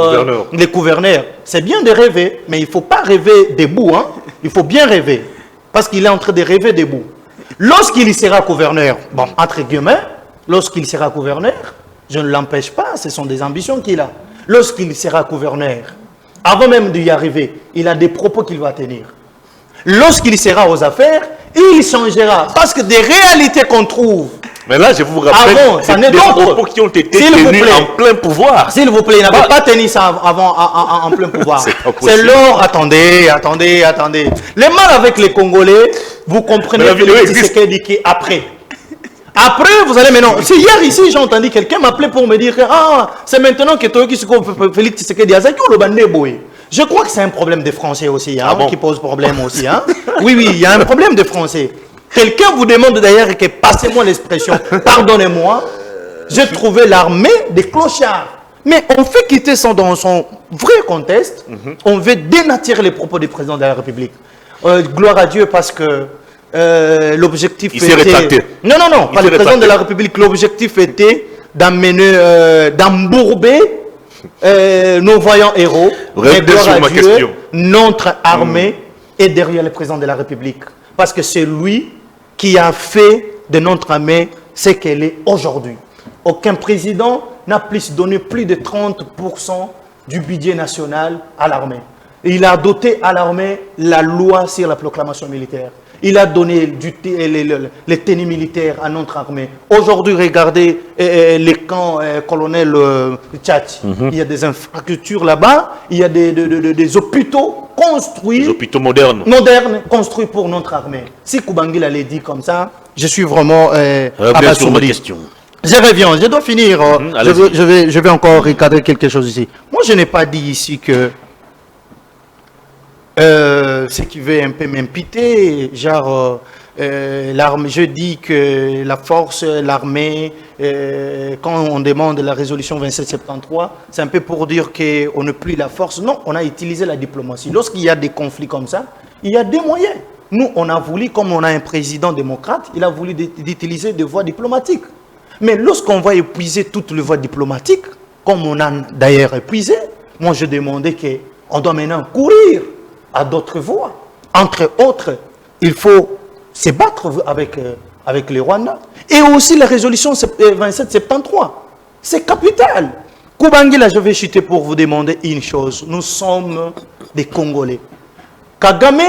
le gouverneur. C'est bien de rêver, mais il ne faut pas rêver debout. Hein. Il faut bien rêver. Parce qu'il est en train de rêver debout. Lorsqu'il sera gouverneur, bon, entre guillemets, lorsqu'il sera gouverneur, je ne l'empêche pas, ce sont des ambitions qu'il a. Lorsqu'il sera gouverneur, avant même d'y arriver, il a des propos qu'il va tenir. Lorsqu'il sera aux affaires, il changera. Parce que des réalités qu'on trouve. Mais là, je vous rappelle des propos qui ont été tenus en plein pouvoir. S'il vous plaît, il n'avait pas tenu ça avant en plein pouvoir. C'est l'or. Attendez. Le mal avec les Congolais, vous comprenez que c'est dit après. Après, vous allez maintenant. C'est hier ici, j'ai entendu quelqu'un m'appeler pour me dire que c'est maintenant que Toyoki Félix Tshisekedi Azaki ou le bandé boy. Je crois que c'est un problème des Français aussi, qui pose problème aussi. Oui, il y a un problème des Français. Quelqu'un vous demande d'ailleurs que, passez-moi l'expression, pardonnez-moi, j'ai trouvé l'armée des clochards. Mais on fait quitter ça dans son vrai contexte, on veut dénaturer les propos du président de la République. Gloire à Dieu parce que l'objectif était... Il s'est rétracté. Non, pas le président de la République, l'objectif était d'emmener, d'embourber nos voyants héros. Mais gloire à Dieu, notre armée est derrière le président de la République. Parce que c'est lui qui a fait de notre armée ce qu'elle est aujourd'hui. Aucun président n'a donné plus de 30% du budget national à l'armée. Il a doté à l'armée la loi sur la proclamation militaire. Il a donné les tenues militaires à notre armée. Aujourd'hui, regardez les camps colonel Tchatch. Il y a des infrastructures là-bas. Il y a des hôpitaux construits. Des hôpitaux modernes. Modernes, construits pour notre armée. Si Kubangila l'a dit comme ça, je suis vraiment abasourdi. Je reviens, je dois finir. Je vais encore recadrer quelque chose ici. Moi, je n'ai pas dit ici que ce qui veut un peu m'imputer, genre l'armée, je dis que la force, l'armée, quand on demande la résolution 2773, c'est un peu pour dire qu'on n'a plus la force. Non, on a utilisé la diplomatie. Lorsqu'il y a des conflits comme ça, il y a des moyens. Nous, on a voulu, comme on a un président démocrate, il a voulu d'utiliser des voies diplomatiques. Mais lorsqu'on va épuiser toutes les voies diplomatiques, comme on a d'ailleurs épuisé, moi je demandais qu'on doit maintenant courir à d'autres voies. Entre autres, il faut se battre avec les Rwandais. Et aussi la résolution 2773. C'est capital. Kubangila, je vais chuter pour vous demander une chose. Nous sommes des Congolais. Kagame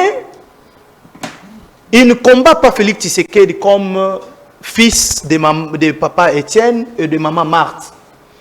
Il ne combat pas Félix Tshisekedi comme fils de papa Étienne et de maman Marthe.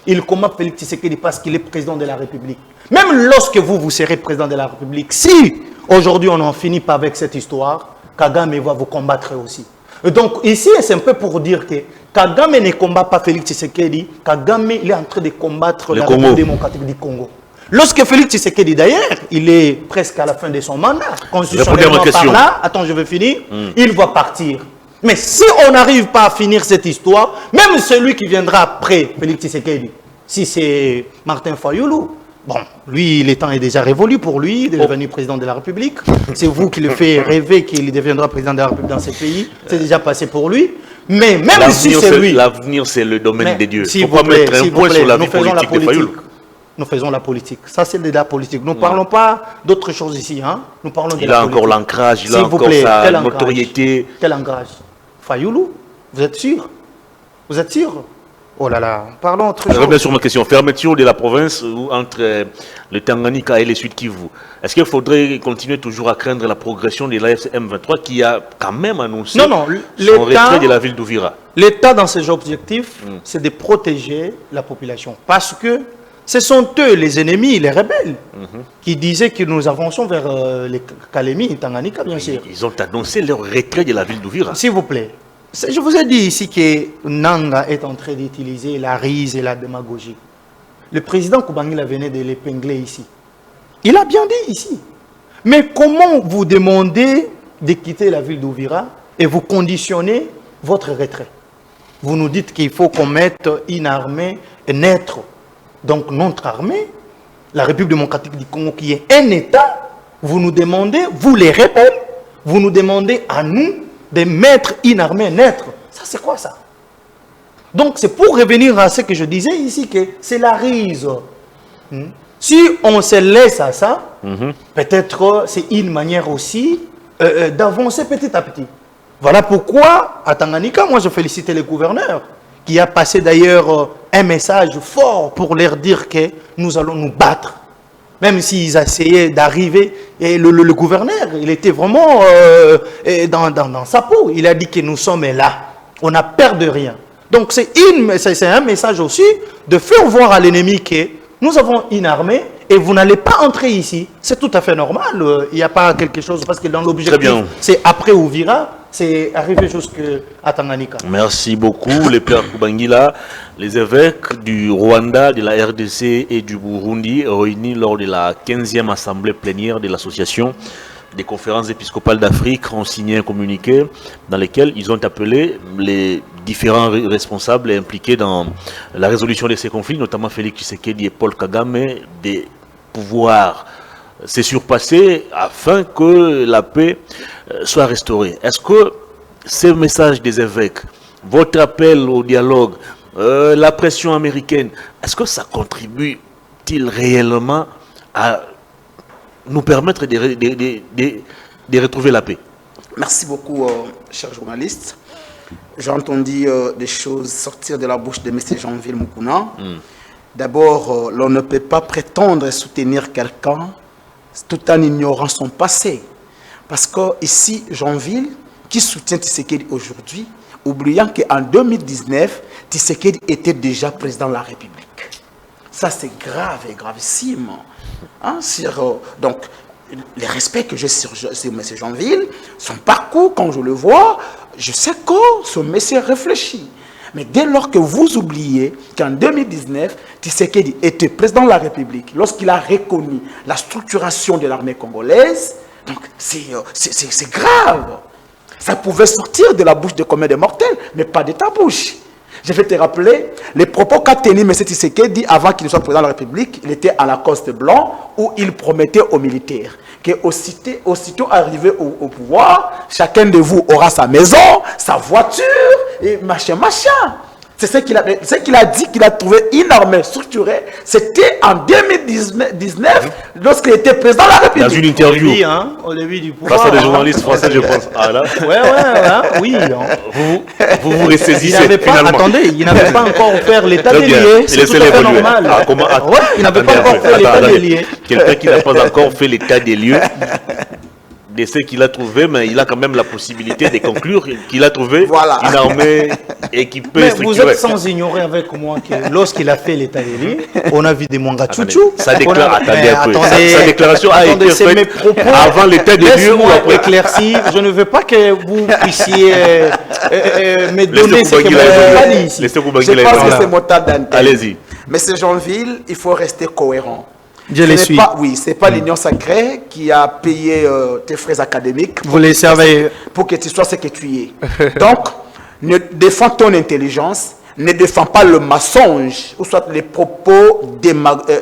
Il combat Félix Tshisekedi parce qu'il est président de la République. Même lorsque vous serez président de la République, si aujourd'hui on n'en finit pas avec cette histoire, Kagame va vous combattre aussi. Et donc ici, c'est un peu pour dire que Kagame ne combat pas Félix Tshisekedi, Kagame il est en train de combattre la République démocratique du Congo. Lorsque Félix Tshisekedi, d'ailleurs, il est presque à la fin de son mandat, constitutionnellement parlant, attends, je vais finir, il va partir. Mais si on n'arrive pas à finir cette histoire, même celui qui viendra après Félix Tshisekedi, si c'est Martin Fayoulou, bon, lui, le temps est déjà révolu pour lui, de devenir président de la République. C'est vous qui le faites rêver qu'il deviendra président de la République dans ce pays. C'est déjà passé pour lui. Mais même si c'est lui... L'avenir, c'est le domaine des dieux. Il faut pas mettre un point sur la vie politique de Fayoulou. Nous faisons la politique. Ça, c'est de la politique. Nous ne parlons pas d'autre chose ici. Hein? Nous parlons de la politique. Il a encore l'ancrage, il a encore sa notoriété. Quel ancrage? Fayoulou, vous êtes sûr? Vous êtes sûr? Oh là là, parlons autre chose. Je reviens sur ma question. Fermeture de la province entre le Tanganyika et les Sud Kivu. Est-ce qu'il faudrait continuer toujours à craindre la progression de l'AFC M23 qui a quand même annoncé son retrait de la ville d'Ouvira? L'État, dans ses objectifs, c'est de protéger la population. Parce que ce sont eux, les ennemis, les rebelles, qui disaient que nous avançons vers les Kalemi et Tanganyika, bien sûr. Ils ont annoncé leur retrait de la ville d'Ouvira. S'il vous plaît. Je vous ai dit ici que Nanga est en train d'utiliser la rise et la démagogie. Le président Kubangila venait de l'épingler ici. Il a bien dit ici. Mais comment vous demandez de quitter la ville d'Ouvira et vous conditionnez votre retrait? Vous nous dites qu'il faut qu'on mette une armée neutre. Donc notre armée, la République démocratique du Congo qui est un État, vous nous demandez, vous les rebelles, vous nous demandez à nous de mettre une armée neutre. Ça, c'est quoi ça? Donc, c'est pour revenir à ce que je disais ici, que c'est la rise. Si on se laisse à ça, peut-être c'est une manière aussi d'avancer petit à petit. Voilà pourquoi, à Tanganyika, moi je félicite les gouverneurs, qui a passé d'ailleurs un message fort pour leur dire que nous allons nous battre. Même s'ils essayaient d'arriver, et le gouverneur, il était vraiment dans sa peau. Il a dit que nous sommes là. On n'a peur de rien. Donc c'est un message aussi de faire voir à l'ennemi que nous avons une armée et vous n'allez pas entrer ici. C'est tout à fait normal. Il n'y a pas quelque chose, parce que dans l'objectif, c'est après Ouvira, c'est arrivé jusqu'à Tanganyika. Merci beaucoup, les pères Kubangila, les évêques du Rwanda, de la RDC et du Burundi, réunis lors de la 15e assemblée plénière de l'association des conférences épiscopales d'Afrique, ont signé un communiqué dans lequel ils ont appelé les différents responsables impliqués dans la résolution de ces conflits, notamment Félix Tshisekedi et Paul Kagame, de pouvoir se surpasser afin que la paix soit restaurée. Est-ce que ces messages des évêques, votre appel au dialogue, la pression américaine, est-ce que ça contribue-t-il réellement à nous permettre de retrouver la paix? Merci beaucoup, cher journaliste. J'ai entendu des choses sortir de la bouche de M. Jean-Ville Mukuna. D'abord, l'on ne peut pas prétendre soutenir quelqu'un tout en ignorant son passé. Parce que ici, Jean-Ville, qui soutient Tshisekedi aujourd'hui, oubliant qu'en 2019, Tshisekedi était déjà président de la République. Ça, c'est grave et gravissime. Hein, donc, les respects que j'ai sur M. Jean-Ville, son parcours, quand je le vois, je sais que ce monsieur réfléchit. Mais dès lors que vous oubliez qu'en 2019, Tshisekedi était président de la République, lorsqu'il a reconnu la structuration de l'armée congolaise, donc c'est grave. Ça pouvait sortir de la bouche de combien de mortels, mais pas de ta bouche. Je vais te rappeler les propos qu'a tenu M. Tshisekedi avant qu'il ne soit président de la République. Il était à la Coste Blanc où il promettait aux militaires qu'aussitôt arrivé au pouvoir, chacun de vous aura sa maison, sa voiture et machin. C'est ce qu'il a dit, qu'il a trouvé une armée structurée. C'était en 2019, lorsqu'il était président de la République. Dans une interview. On l'a vu du pouvoir. Face à des journalistes français, je pense. Ah là. Oui. Vous ressaisissez finalement. Attendez, il n'avait pas encore fait l'état des lieux. C'est tout à fait normal. Il n'avait pas encore fait l'état des lieux. Quelqu'un qui n'a pas encore fait l'état des lieux de ce qu'il a trouvé, mais il a quand même la possibilité de conclure qu'il a trouvé Voilà. une armée équipée, Mais structurée. vous êtes sans ignorer avec moi que lorsqu'il a fait l'état des lieux, on a vu des Mwanga Tchouchou. Sa déclaration a attendez, été c'est mes faite propos. avant l'état des lieux ou Laisse-moi après. éclaircir. Je ne veux pas que vous puissiez me donner ce que vous Laissez n'avez pas dit ici. Laissez Je Koubangui pense que là. c'est mon tas d'antenne. Allez-y. Mais c'est Jeanville, il faut rester cohérent. Je les Ce n'est suis. pas, oui, c'est pas l'Union Sacrée qui a payé tes frais académiques Vous les savez. pour que tu sois ce que tu es. Donc, ne défends ton intelligence, ne défends pas le mensonge ou soit les propos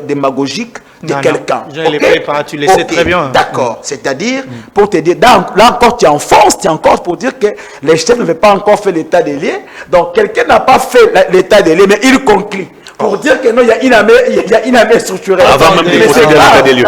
démagogiques de Non, quelqu'un. non, je les prépare, tu le sais très bien. D'accord. C'est-à-dire, pour te dire, là encore, tu es en force, tu es encore pour dire que les chefs ne veulent pas encore faire l'état des lieux. Donc, quelqu'un n'a pas fait l'état des lieux, mais il conclut. Pour dire que non, il y a une armée structurée. Avant même de Mais c'est procéder à l'état grave. des lieux.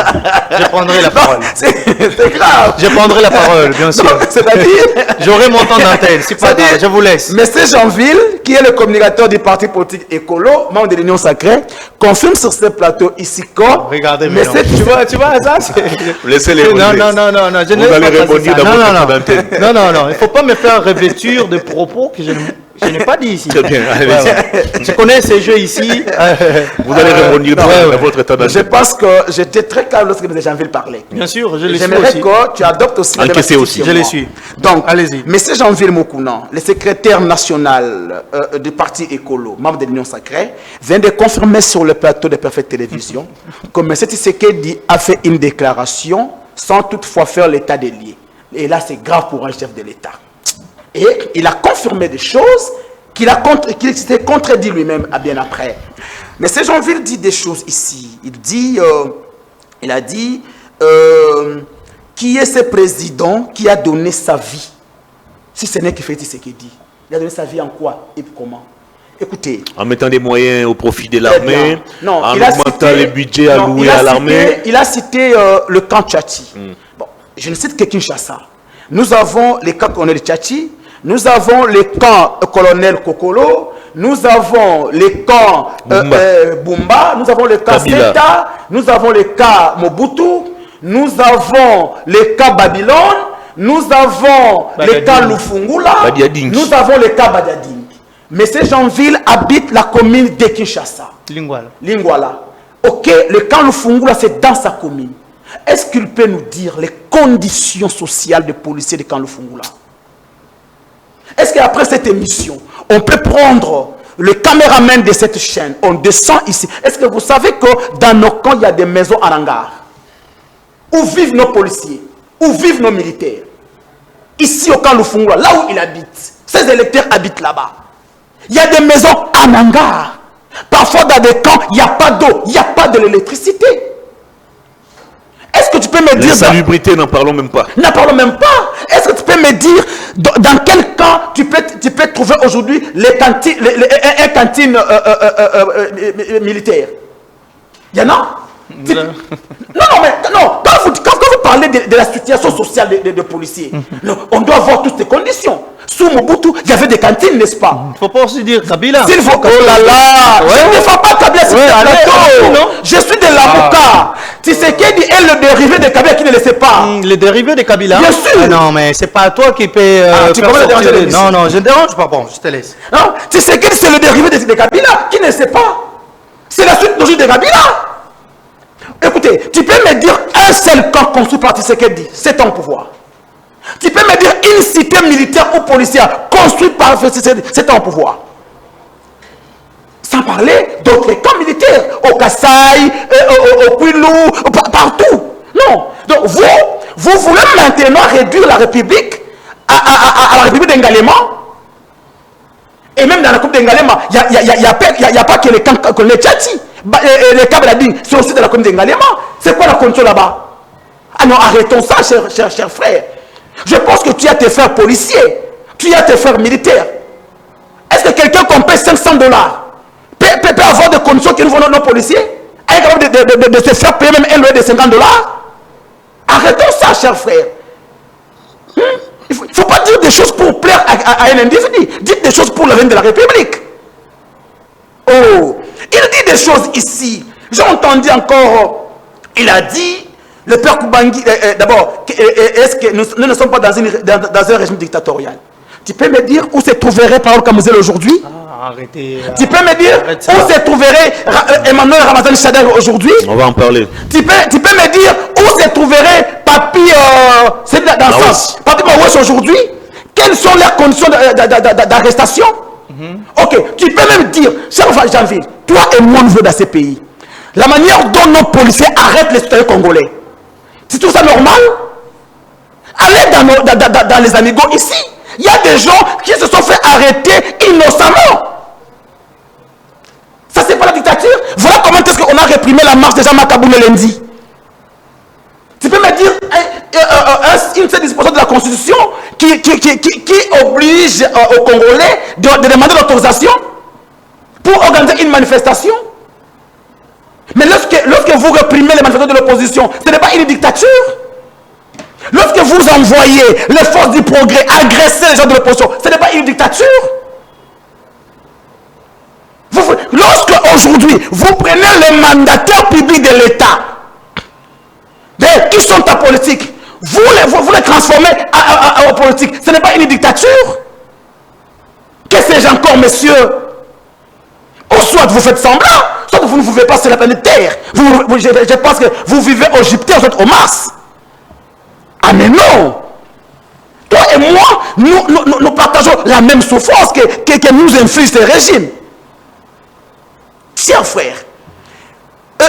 Je prendrai la parole. C'est grave. Je prendrai la parole, bien sûr. Donc, c'est-à-dire, J'aurai mon temps d'antenne. C'est pas grave, je vous laisse. M. Jeanville, qui est le communicateur du parti politique écolo, membre de l'Union Sacrée, confirme sur ce plateau ici que... Regardez, mais mais tu vois, ça, c'est... Laissez-les Non, répondre. non, je Vous n'ai pas allez passé rebondir ça. dans votre non. temps d'antenne. Non, il ne faut pas me faire revêture de propos que je n'ai pas dit ici. Très bien, allez-y. Ouais. Je connais ces jeux ici. Vous allez rebondir dans votre temps Je d'antenne. pense que j'étais très calme lorsque M. Jeanville parlait. Bien sûr, je les suis J'aimerais aussi. que tu adoptes aussi Encaissez même aussi. attitude que Je les moi. suis. Donc, Allez-y. M. Jeanville Moukounan, le secrétaire national du parti écolo, membre de l'Union Sacrée, vient de confirmer sur le plateau de Perfect Télévision que M. Tshisekedi a fait une déclaration sans toutefois faire l'état des lieux. Et là, c'est grave pour un chef de l'État. Et il a confirmé des choses qu'il s'était contredit lui-même bien après. Mais M. Jeanville dit des choses ici. Il a dit, qui est ce président qui a donné sa vie? Si ce n'est que Félix Tshisekedi. Il a donné sa vie en quoi et comment? Écoutez. En mettant des moyens au profit de l'armée, Non, en il a augmentant cité- les budgets non, alloués il a à l'armée. cité- Il a cité le camp Tchachi. Bon, je ne cite que Kinshasa. Nous avons les camps colonel Tchachi, nous avons les camps colonel Kokolo, nous avons les camps Bumba, nous avons les camps Kabila. Seta, nous avons les cas Mobutu, nous avons les cas Babylone, nous avons les cas Lufungula, Badiadingi. nous avons les cas Badiadingi. Mais ces Jeanville habitent la commune de Kinshasa. Lingwala. Ok, le camp Lufungula, c'est dans sa commune. Est-ce qu'il peut nous dire les conditions sociales des policiers de camp Lufungula? Est-ce qu'après cette émission, on peut prendre le caméraman de cette chaîne, on descend ici? Est-ce que vous savez que dans nos camps, il y a des maisons en hangar où vivent nos policiers, où vivent nos militaires? Ici au camp Lufungula, là où ils habitent, ces électeurs habitent là-bas. Il y a des maisons en hangar. Parfois dans des camps, il n'y a pas d'eau, il n'y a pas de l'électricité. Est-ce que tu peux me dire... La salubrité, n'en parlons même pas. N'en parlons même pas. Est-ce que tu peux me dire dans quel camp tu peux trouver aujourd'hui un cantine militaire? Il y en a? Non, quand vous parlez de la situation sociale des policiers, on doit avoir toutes ces conditions. Sous Mobutu, il y avait des cantines, n'est-ce pas? Il ne faut pas aussi dire Kabila. S'il faut... Oh là là, je ne défends pas Kabila sur ce plateau. non. Je suis de l'avocat. Tshisekedi est le dérivé de Kabila qui ne le sait pas. Les dérivés de Kabila. Bien sûr. Ah non, mais c'est pas toi qui peux. tu faire commences à sortir déranger les- l'émission. Non, non, je ne dérange pas. Bon, je te laisse. Non, Tshisekedi, c'est le dérivé de Kabila qui ne sait pas. C'est la suite logique de Kabila. Écoutez, tu peux me dire un seul camp construit par Tshisekedi, c'est ton pouvoir. Tu peux me dire une cité militaire ou policière construite par Tshisekedi, c'est ton pouvoir. Sans parler d'autres camps militaires, au Kasaï, au Kwilu, partout. Non. Donc vous voulez maintenant réduire la République à la République d'Engalema. Et même dans la coupe d'Engalema, il n'y a pas que les camps, que les Tchati, les Kabladines, c'est aussi de la coupe d'Engalema. C'est quoi la condition là-bas? Ah non, arrêtons ça, cher frère. Je pense que tu as tes frères policiers, tu as tes frères militaires. Est-ce que quelqu'un qu'on paie $500 peut avoir des conditions qui nous vont nos policiers? Est capable de se faire payer même un loyer de $50? Arrêtons ça, cher frère. Il ne faut pas dire des choses pour plaire à un individu. Dites des choses pour l'avenir de la République. Oh, il dit des choses ici. J'ai entendu encore, il a dit, Le père Koubangi, d'abord, est-ce que nous ne sommes pas dans un régime dictatorial? Tu peux me dire où se trouverait Paul Kamouzel aujourd'hui? Arrêtez. Tu peux me dire où se trouverait Emmanuel Ramazan Shadar aujourd'hui? On va en parler. Tu peux me dire où se trouverait Papi Papi Mawesh aujourd'hui? Quelles sont leurs conditions d'arrestation? Ok, tu peux même dire, cher Janvier, toi et moi nous venons dans ces pays. La manière dont nos policiers arrêtent les citoyens congolais, c'est tout ça normal? Allez dans les amigos ici. Il y a des gens qui se sont fait arrêter innocemment. Ça, c'est pas la dictature. Voilà comment est-ce qu'on a réprimé la marche de Jean Makaboune lundi. Tu peux me dire une seule disposition de la Constitution qui oblige aux Congolais de demander l'autorisation pour organiser une manifestation? Mais lorsque vous réprimez les manifestants de l'opposition, ce n'est pas une dictature. Lorsque vous envoyez les forces du progrès agresser les gens de l'opposition, ce n'est pas une dictature. Lorsque aujourd'hui, vous prenez les mandataires publics de l'État, qui sont en politique, vous les transformez en politique, ce n'est pas une dictature. Que sais-je encore, messieurs? Ou soit vous faites semblant, soit vous ne vivez pas sur la planète Terre. Je pense que vous vivez au Jupiter, vous êtes au Mars. Ah mais non! Toi et moi, nous partageons la même souffrance que nous inflige ce régime. Chers frères,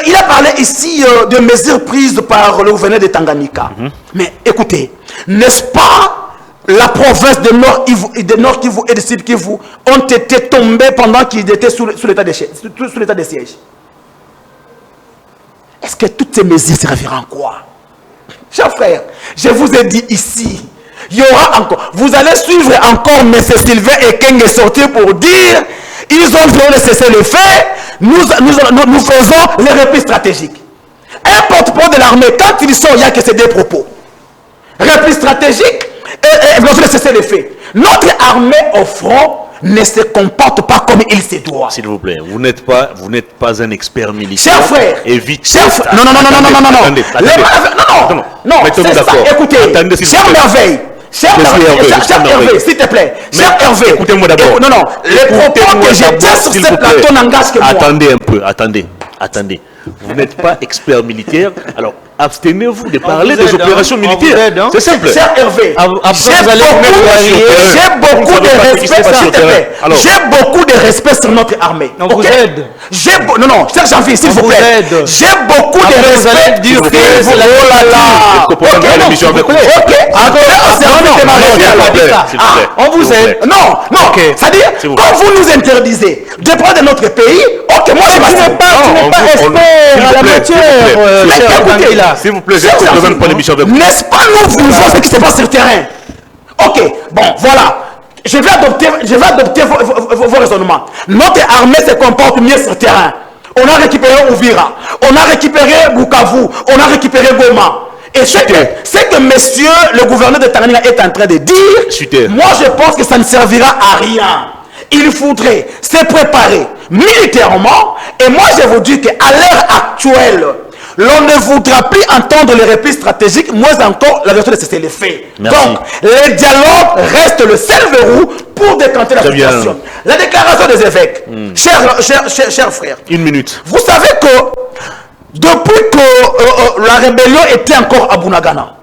il a parlé ici de mesures prises par le gouverneur de Tanganyika. Mais écoutez, n'est-ce pas la province de Nord Kivu et de Sud Kivu ont été tombés pendant qu'ils étaient sous l'état de siège? Est-ce que toutes ces mesures serviront à quoi? Chers frères, je vous ai dit ici, il y aura encore, vous allez suivre encore M. Sylvain Ekenge sortir pour dire, ils ont violé le cessez-le-feu, nous faisons les replis stratégiques. Un porte-parole de l'armée, quand il sort, il n'y a que ces deux propos. Replis stratégique et le cessez-le-feu. Notre armée au front ne se comporte pas comme il se doit. S'il vous plaît, vous n'êtes pas un expert militaire. Chers frères, non, c'est ça, écoutez, cher Merveille, cher Hervé, s'il te plaît, cher Hervé, écoutez-moi d'abord. Non, les propos que je tiens sur ce plateau n'engagent que moi. Attendez un peu, attendez. Vous n'êtes pas expert militaire, alors abstenez-vous de parler des opérations militaires. C'est simple. Cher Hervé, j'ai beaucoup de respect, s'il te plaît. J'ai beaucoup de respect sur notre armée. On vous aide. Non, cher Janvier, s'il vous plaît. J'ai beaucoup de respect. On vous aide. Non, c'est-à-dire, quand vous nous interdisez de prendre de notre pays, ok, moi je ne pas expert à la matière. S'il vous plaît, je ne même pas l'émission avec vous. N'est-ce pas nous vivons ce qui se passe sur le terrain? Ok, bon, voilà. Je vais adopter vos raisonnements. Notre armée se comporte mieux sur le terrain. On a récupéré Ouvira, on a récupéré Bukavu, on a récupéré Goma. Et ce que monsieur le gouverneur de Tanganyika est en train de dire, moi je pense que ça ne servira à rien. Il faudrait se préparer militairement. Et moi je vous dis qu'à l'heure actuelle, l'on ne voudra plus entendre les replis stratégiques, moins encore la version de cessez-le-feu. Donc, le dialogue reste le seul verrou pour décanter la situation. La déclaration des évêques, chers frères, 1 minute. Vous savez que depuis que la rébellion était encore à Bunagana,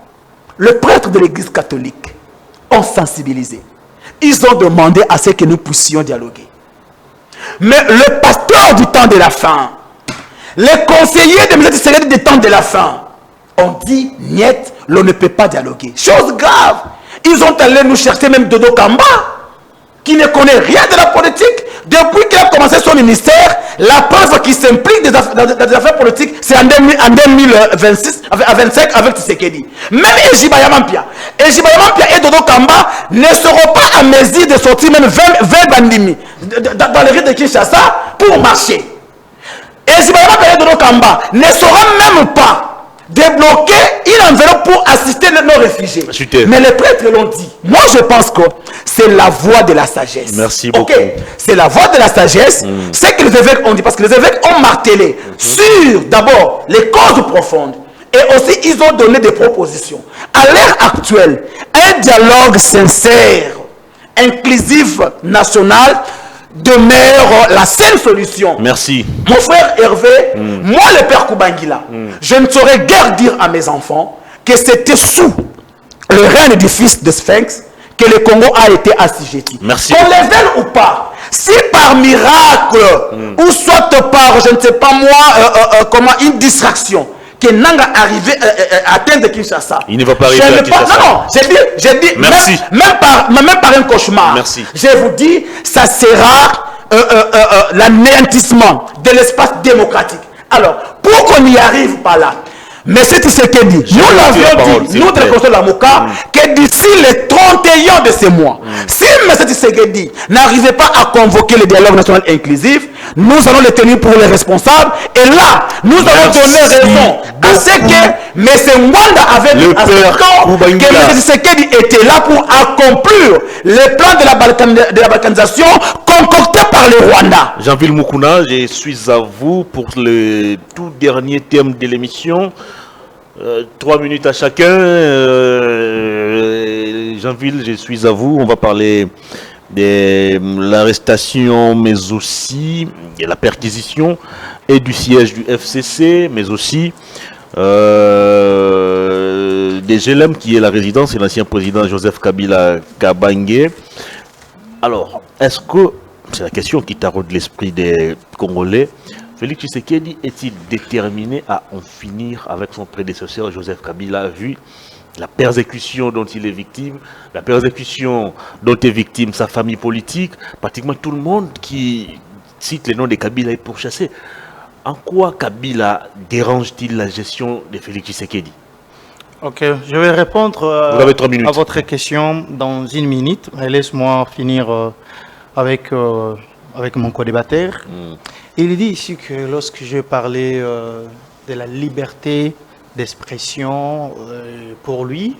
le prêtre de l'église catholique ont sensibilisé. Ils ont demandé à ce que nous puissions dialoguer. Mais le pasteur du temps de la fin, les conseillers de ministère du temps de la fin ont dit, niet, l'on ne peut pas dialoguer. Chose grave. Ils ont allé nous chercher même Dodo Kamba, qui ne connaît rien de la politique. Depuis qu'il a commencé son ministère, la preuve qui s'implique dans des affaires politiques, c'est en 2026, à 25 avec Tshisekedi. Même Ejibaya Mampia et Dodo Kamba ne seront pas à mesure de sortir même 20 bandimi dans les rues de Kinshasa pour marcher. Et Ejibaya et Dodo Kamba ne seront même pas débloquer une enveloppe pour assister nos réfugiés. Mais les prêtres l'ont dit. Moi, je pense que c'est la voie de la sagesse. Merci beaucoup. C'est la voie de la sagesse. C'est que les évêques ont dit, parce que les évêques ont martelé sur, d'abord, les causes profondes Et aussi, ils ont donné des propositions. À l'ère actuelle, un dialogue sincère, inclusif, national, demeure la seule solution. Merci. Mon frère Hervé, moi le père Kubanguila, je ne saurais guère dire à mes enfants que c'était sous le règne du fils de Sphinx que le Congo a été assujetti. Merci. Qu'on les veille ou pas, si par miracle, ou soit par, je ne sais pas moi, comment, une distraction, que Nanga arrivé à atteindre Kinshasa. Il ne va pas arriver à Kinshasa. Non, j'ai dit merci. Même par un cauchemar. Merci. Je vous dis, ça sera l'anéantissement de l'espace démocratique. Alors, pour qu'on n'y arrive pas là, mais c'est ce qu'il dit. Nous l'avions dit, nous, de la Moka, que d'ici le 31 de ce mois, si M. Tshisekedi n'arrivait pas à convoquer le dialogue national inclusif, nous allons le tenir pour les responsables. Et là, nous allons donner raison à ce que M. Mwanda avait dit à ce temps que M. Tshisekedi était là pour accomplir le plan de la balkanisation concocté par le Rwanda. Jean-Ville Moukouna, je suis à vous pour le tout dernier thème de l'émission. 3 minutes à chacun. Jean-Ville, je suis à vous. On va parler de l'arrestation, mais aussi de la perquisition et du siège du FCC, mais aussi des GLM qui est la résidence et l'ancien président Joseph Kabila Kabange. Alors, est-ce que, c'est la question qui taraude l'esprit des Congolais, Félix Tshisekedi est-il déterminé à en finir avec son prédécesseur Joseph Kabila, vu la persécution dont il est victime, la persécution dont est victime sa famille politique, pratiquement tout le monde qui cite le nom de Kabila est pourchassé. En quoi Kabila dérange-t-il la gestion de Félix Tshisekedi? Ok, je vais répondre Vous avez 3 minutes. à votre question dans 1 minute. Laisse-moi finir avec mon co-débatteur. Il dit ici que lorsque je parlais de la liberté d'expression, pour lui,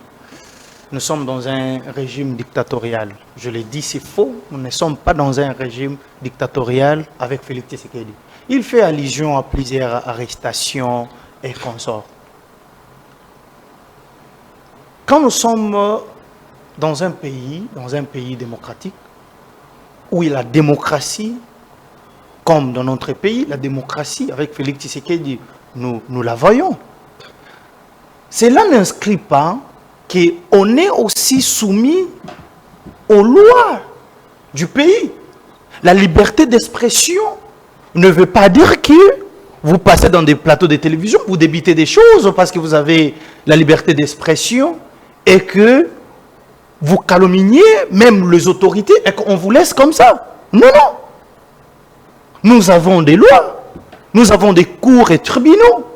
nous sommes dans un régime dictatorial. Je l'ai dit, c'est faux. Nous ne sommes pas dans un régime dictatorial avec Félix Tshisekedi. Il fait allusion à plusieurs arrestations et consorts. Quand nous sommes dans un pays démocratique, où la démocratie, comme dans notre pays, la démocratie avec Félix Tshisekedi, nous la voyons. Cela n'inscrit pas qu'on est aussi soumis aux lois du pays. La liberté d'expression ne veut pas dire que vous passez dans des plateaux de télévision, vous débitez des choses parce que vous avez la liberté d'expression et que vous calomniez même les autorités et qu'on vous laisse comme ça. Non, non. Nous avons des lois, nous avons des cours et tribunaux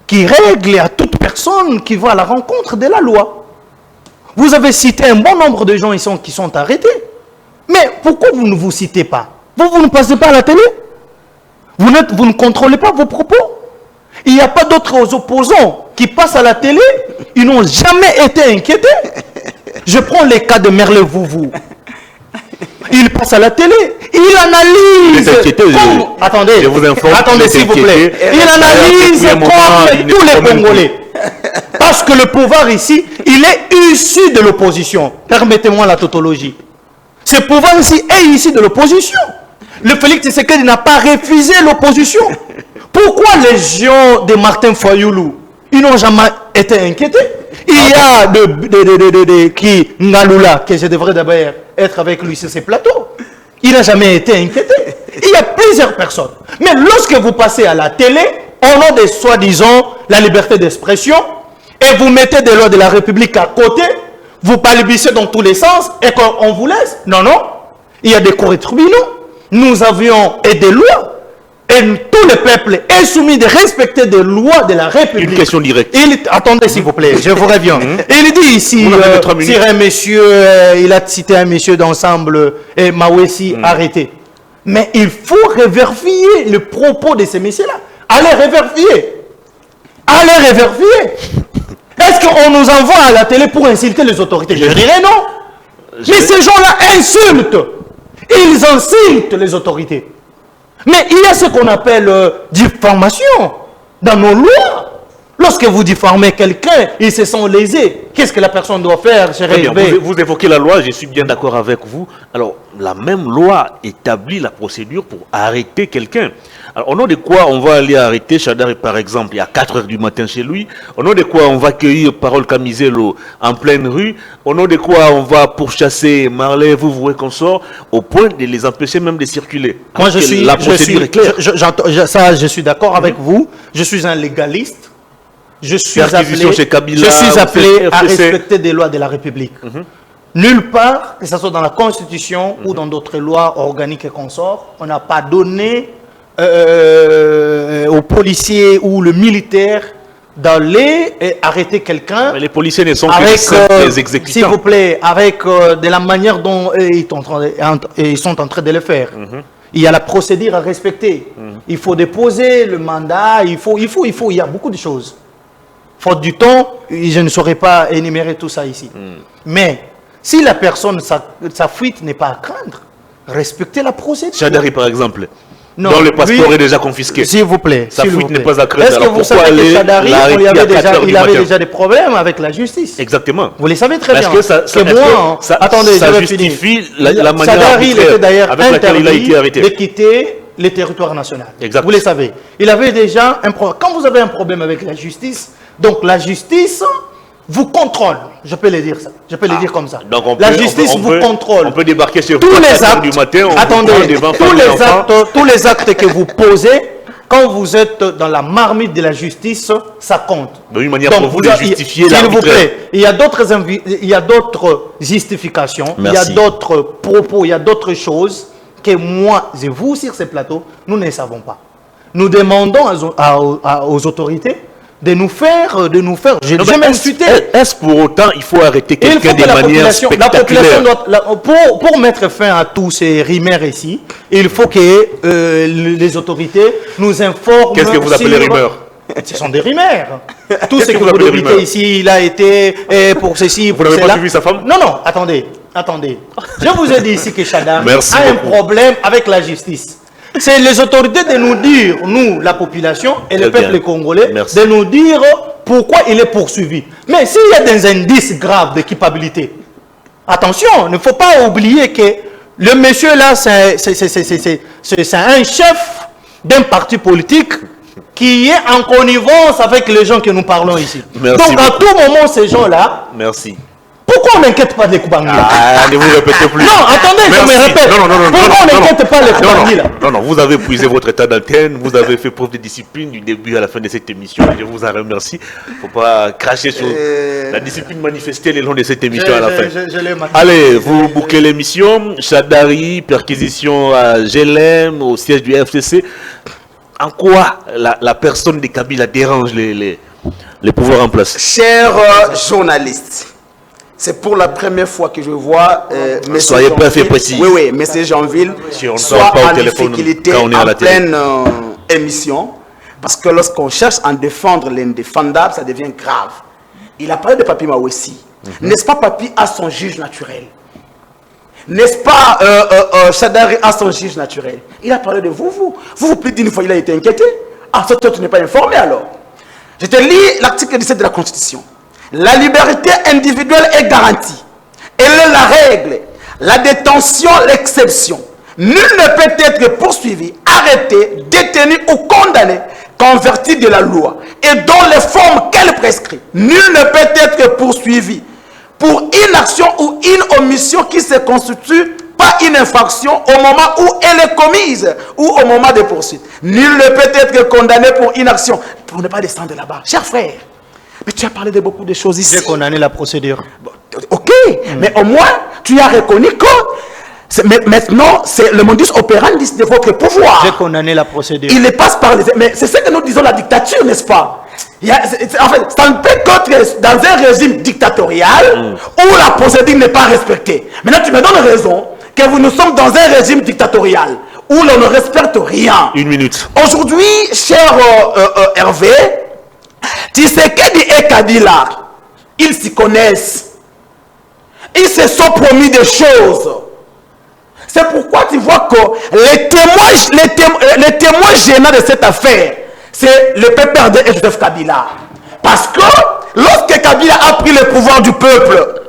qui règlent à toute personne qui va à la rencontre de la loi. Vous avez cité un bon nombre de gens qui sont arrêtés. Mais pourquoi vous ne vous citez pas? Vous ne passez pas à la télé? Vous ne contrôlez pas vos propos? Il n'y a pas d'autres opposants qui passent à la télé, ils n'ont jamais été inquiétés. Je prends les cas de Merle Vouvou. Il passe à la télé, il analyse. Attendez, attendez s'il vous plaît. Il analyse comme tous les Congolais. Parce que le pouvoir ici, il est issu de l'opposition. Permettez-moi la tautologie. Ce pouvoir ici est issu de l'opposition. Le Félix Tshisekedi n'a pas refusé l'opposition. Pourquoi les gens de Martin Fayoulou, ils n'ont jamais été inquiétés? Il y a qui Ngalula, que je devrais d'abord être avec lui sur ces plateaux. Il n'a jamais été inquiété. Il y a plusieurs personnes. Mais lorsque vous passez à la télé, au nom de soi-disant la liberté d'expression, et vous mettez des lois de la République à côté, vous palibissez dans tous les sens et qu'on vous laisse. Non, non. Il y a des cours et tribunaux. Nous avions et des lois. Et tout le peuple est soumis de respecter des lois de la République. Une question directe. Attendez s'il vous plaît, je vous reviens. Il dit ici, sur un monsieur, il a cité un monsieur d'ensemble, et Mawessi arrêté. Mais il faut revérifier le propos de ces messieurs-là. Allez revérifier. Allez revérifier. Est-ce qu'on nous envoie à la télé pour insulter les autorités? Je dirais non. Mais ces gens-là insultent. Ils insultent les autorités. Mais il y a ce qu'on appelle diffamation dans nos lois. Lorsque vous diffamez quelqu'un, ils se sont lésés. Qu'est-ce que la personne doit faire, cher Hervé? Vous évoquez la loi, je suis bien d'accord avec vous. Alors, la même loi établit la procédure pour arrêter quelqu'un. Alors, au nom de quoi on va aller arrêter Chadari, par exemple, il y a 4 heures du matin chez lui? Au nom de quoi on va cueillir Parole Camiselo en pleine rue? Au nom de quoi on va pourchasser Marley, vous consort, au point de les empêcher même de circuler? Moi, la procédure est claire. Je suis d'accord avec vous. Je suis un légaliste. Je suis appelé à respecter des lois de la République. Nulle part, que ce soit dans la Constitution ou dans d'autres lois organiques et consorts, on n'a pas donné aux policiers ou le militaire d'aller arrêter quelqu'un. Les policiers ne sont que des exécutants. S'il vous plaît, avec de la manière dont ils sont en train de le faire. Il y a la procédure à respecter. Il faut déposer le mandat, il y a beaucoup de choses. Faute du temps, je ne saurais pas énumérer tout ça ici. Mais si la personne, sa fuite n'est pas à craindre, respectez la procédure. Chadari, par exemple, non, dont le passeport est déjà confisqué. S'il vous plaît. Sa fuite n'est pas à craindre. Est-ce que vous savez que Chadari, il avait déjà des problèmes avec la justice? Exactement. Vous les savez très bien. Attendez, ça justifie la manière Chadari, il était d'ailleurs avec laquelle il a été arrêté de quitter le territoire national. Exact. Vous le savez. Il avait déjà un problème. Quand vous avez un problème avec la justice, donc la justice vous contrôle. Je peux le dire ça. Je peux le dire comme ça. Donc la justice vous contrôle. On peut débarquer sur tous les actes du matin. Attendez, tous les actes que vous posez, quand vous êtes dans la marmite de la justice, ça compte. D'une manière pour vous de justifier l'arbitraire. S'il vous plaît, il y a d'autres justifications, il y a d'autres propos, il y a d'autres choses que moi et vous sur ce plateau, nous ne savons pas. Nous demandons aux autorités de nous faire, j'ai même cité. Est-ce pour autant il faut arrêter quelqu'un de manière spectaculaire? La population pour mettre fin à tous ces rumeurs ici, il faut que les autorités nous informent. Qu'est-ce que vous appelez rumeurs? Ce sont des rumeurs. Tout ce que vous débutez ici, il a été pour ceci, pour cela. Vous n'avez pas suivi sa femme? Non, attendez. Je vous ai dit ici que Chadari a un problème avec la justice. C'est les autorités de nous dire, nous, la population et le peuple congolais, de nous dire pourquoi il est poursuivi. Mais s'il y a des indices graves de culpabilité, attention, il ne faut pas oublier que le monsieur là, c'est un chef d'un parti politique qui est en connivence avec les gens que nous parlons ici. Donc à tout moment, ces gens-là... Merci. Pourquoi on n'inquiète pas les Kubangila? Ne vous répétez plus. Non, attendez, je me répète. Pourquoi on n'inquiète pas les Kubangila? Non, vous avez épuisé votre état d'antenne, vous avez fait preuve de discipline du début à la fin de cette émission. Je vous en remercie. Il ne faut pas cracher sur la discipline manifestée le long de cette émission à la fin. Allez, vous bouclez l'émission. Chadari, perquisition à GLM, au siège du FCC. En quoi la personne de Kabila dérange les pouvoirs en place? Chers journalistes, c'est pour la première fois que je vois soyez bref et précis. Oui, M. Jeanville soit en difficulté en pleine émission. Parce que lorsqu'on cherche à défendre l'indéfendable, ça devient grave. Il a parlé de Papi Mawesi. N'est-ce pas, Papi a son juge naturel? N'est-ce pas, Chadari a son juge naturel? Il a parlé de vous. Vous plus d'une fois, il a été inquiété. Ah, toi, tu n'es pas informé alors. Je te lis l'article 17 de la Constitution. La liberté individuelle est garantie. Elle est la règle. La détention, l'exception. Nul ne peut être poursuivi, arrêté, détenu ou condamné qu'en vertu de la loi et dans les formes qu'elle prescrit. Nul ne peut être poursuivi pour une action ou une omission qui se constitue pas une infraction au moment où elle est commise ou au moment des poursuites. Nul ne peut être condamné pour une action. Pour ne pas descendre là-bas. Cher frère, mais tu as parlé de beaucoup de choses ici. J'ai condamné la procédure. Ok, mais au moins, tu as reconnu que maintenant, c'est le modus operandi de votre pouvoir. J'ai condamné la procédure. Il passe par les... Mais c'est ce que nous disons, la dictature, n'est-ce pas? En fait, ça ne peut qu'être dans un régime dictatorial où la procédure n'est pas respectée. Maintenant, tu me donnes raison que nous sommes dans un régime dictatorial où l'on ne respecte rien. Une minute. Aujourd'hui, cher Hervé, Tshisekedi et Kabila, ils s'y connaissent. Ils se sont promis des choses. C'est pourquoi tu vois que les témoins gênants de cette affaire, c'est le PPRD et Joseph Kabila. Parce que lorsque Kabila a pris le pouvoir du peuple,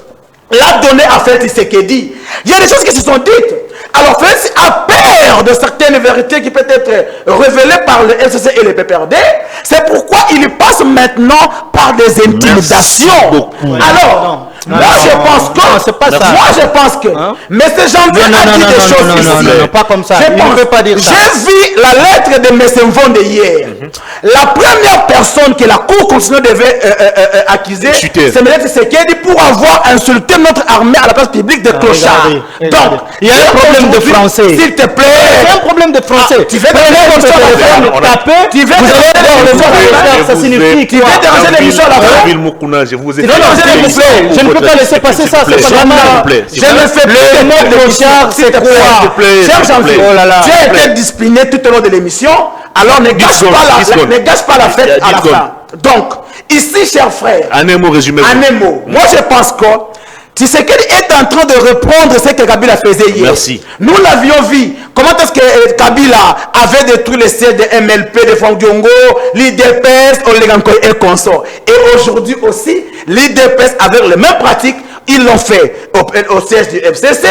l'a donné à Félix Tshisekedi, il y a des choses qui se sont dites. Alors Félix a peur de certaines vérités qui peuvent être révélées par le FCC et le PPRD. C'est pourquoi il passe maintenant par des intimidations. Alors, moi je pense que... c'est pas ça. Moi je pense que... Mais ces gens a dit des choses ici. Non, pas comme ça. Il ne peut pas dire ça. J'ai vu la lettre de M. Mvonde hier. La première personne que la Cour constitutionnelle devait accuser, c'est M. Tshisekedi pour avoir insulté notre armée à la place publique de clochards. Donc, il y a un problème de français. S'il te plaît. Il y a un problème de français. Tu veux taper, tu veux ça signifie tu veux déranger l'émission à la fin. Je vous ai je ne peux pas laisser passer ça, c'est pas normal. Je ne fais plus le mot de clochard, c'est quoi? Cher Jean-Philippe, tu as été discipliné tout au long de l'émission, alors ne gâche pas la fête à la fin. Donc, ici, chers frères, un mot résumé. Un mot. Moi, je pense que Tshisekedi est en train de reprendre ce que Kabila faisait hier. Merci. Nous l'avions vu. Comment est-ce que Kabila avait détruit les sièges de MLP, de Fangiongo, l'IDPS, Oleganko et consorts. Et aujourd'hui aussi, l'IDPS avec les mêmes pratiques, ils l'ont fait au siège du FCC.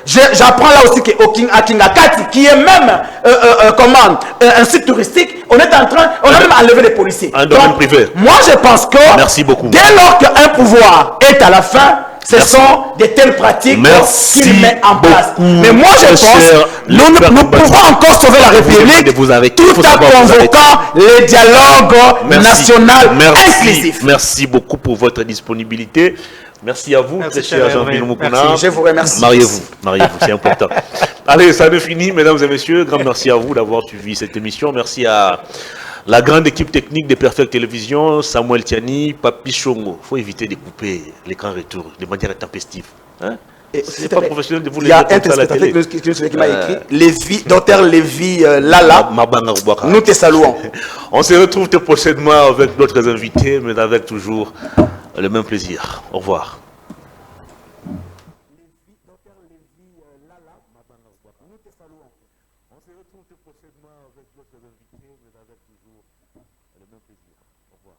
J'apprends là aussi qu'Akingakati, qui est même un site touristique, on a même enlevé les policiers. Un domaine privé. Moi, je pense que merci beaucoup. Dès lors qu'un pouvoir est à la fin, ce sont de telles pratiques qu'il met en place. Mais moi, je pense nous pouvons encore sauver la République tout en convoquant le dialogue national inclusif. Merci beaucoup pour votre disponibilité. Merci à vous, très cher Jean-Philippe Mukuna. Je vous remercie. Mariez-vous, c'est important. Allez, ça nous finit, mesdames et messieurs. Grand merci à vous d'avoir suivi cette émission. Merci à la grande équipe technique de Perfect Télévision, Samuel Tiani, Papi Chongo. Il faut éviter de couper l'écran retour de manière intempestive. Hein? C'est pas professionnel de vous les dire à la télé. Qui m'a écrit, Dr Lévi Lala, nous te saluons. On se retrouve très prochainement avec d'autres invités, mais avec toujours le même plaisir. Au revoir. On se retrouve très prochainement avec d'autres invités, mais avec toujours le même plaisir. Au revoir.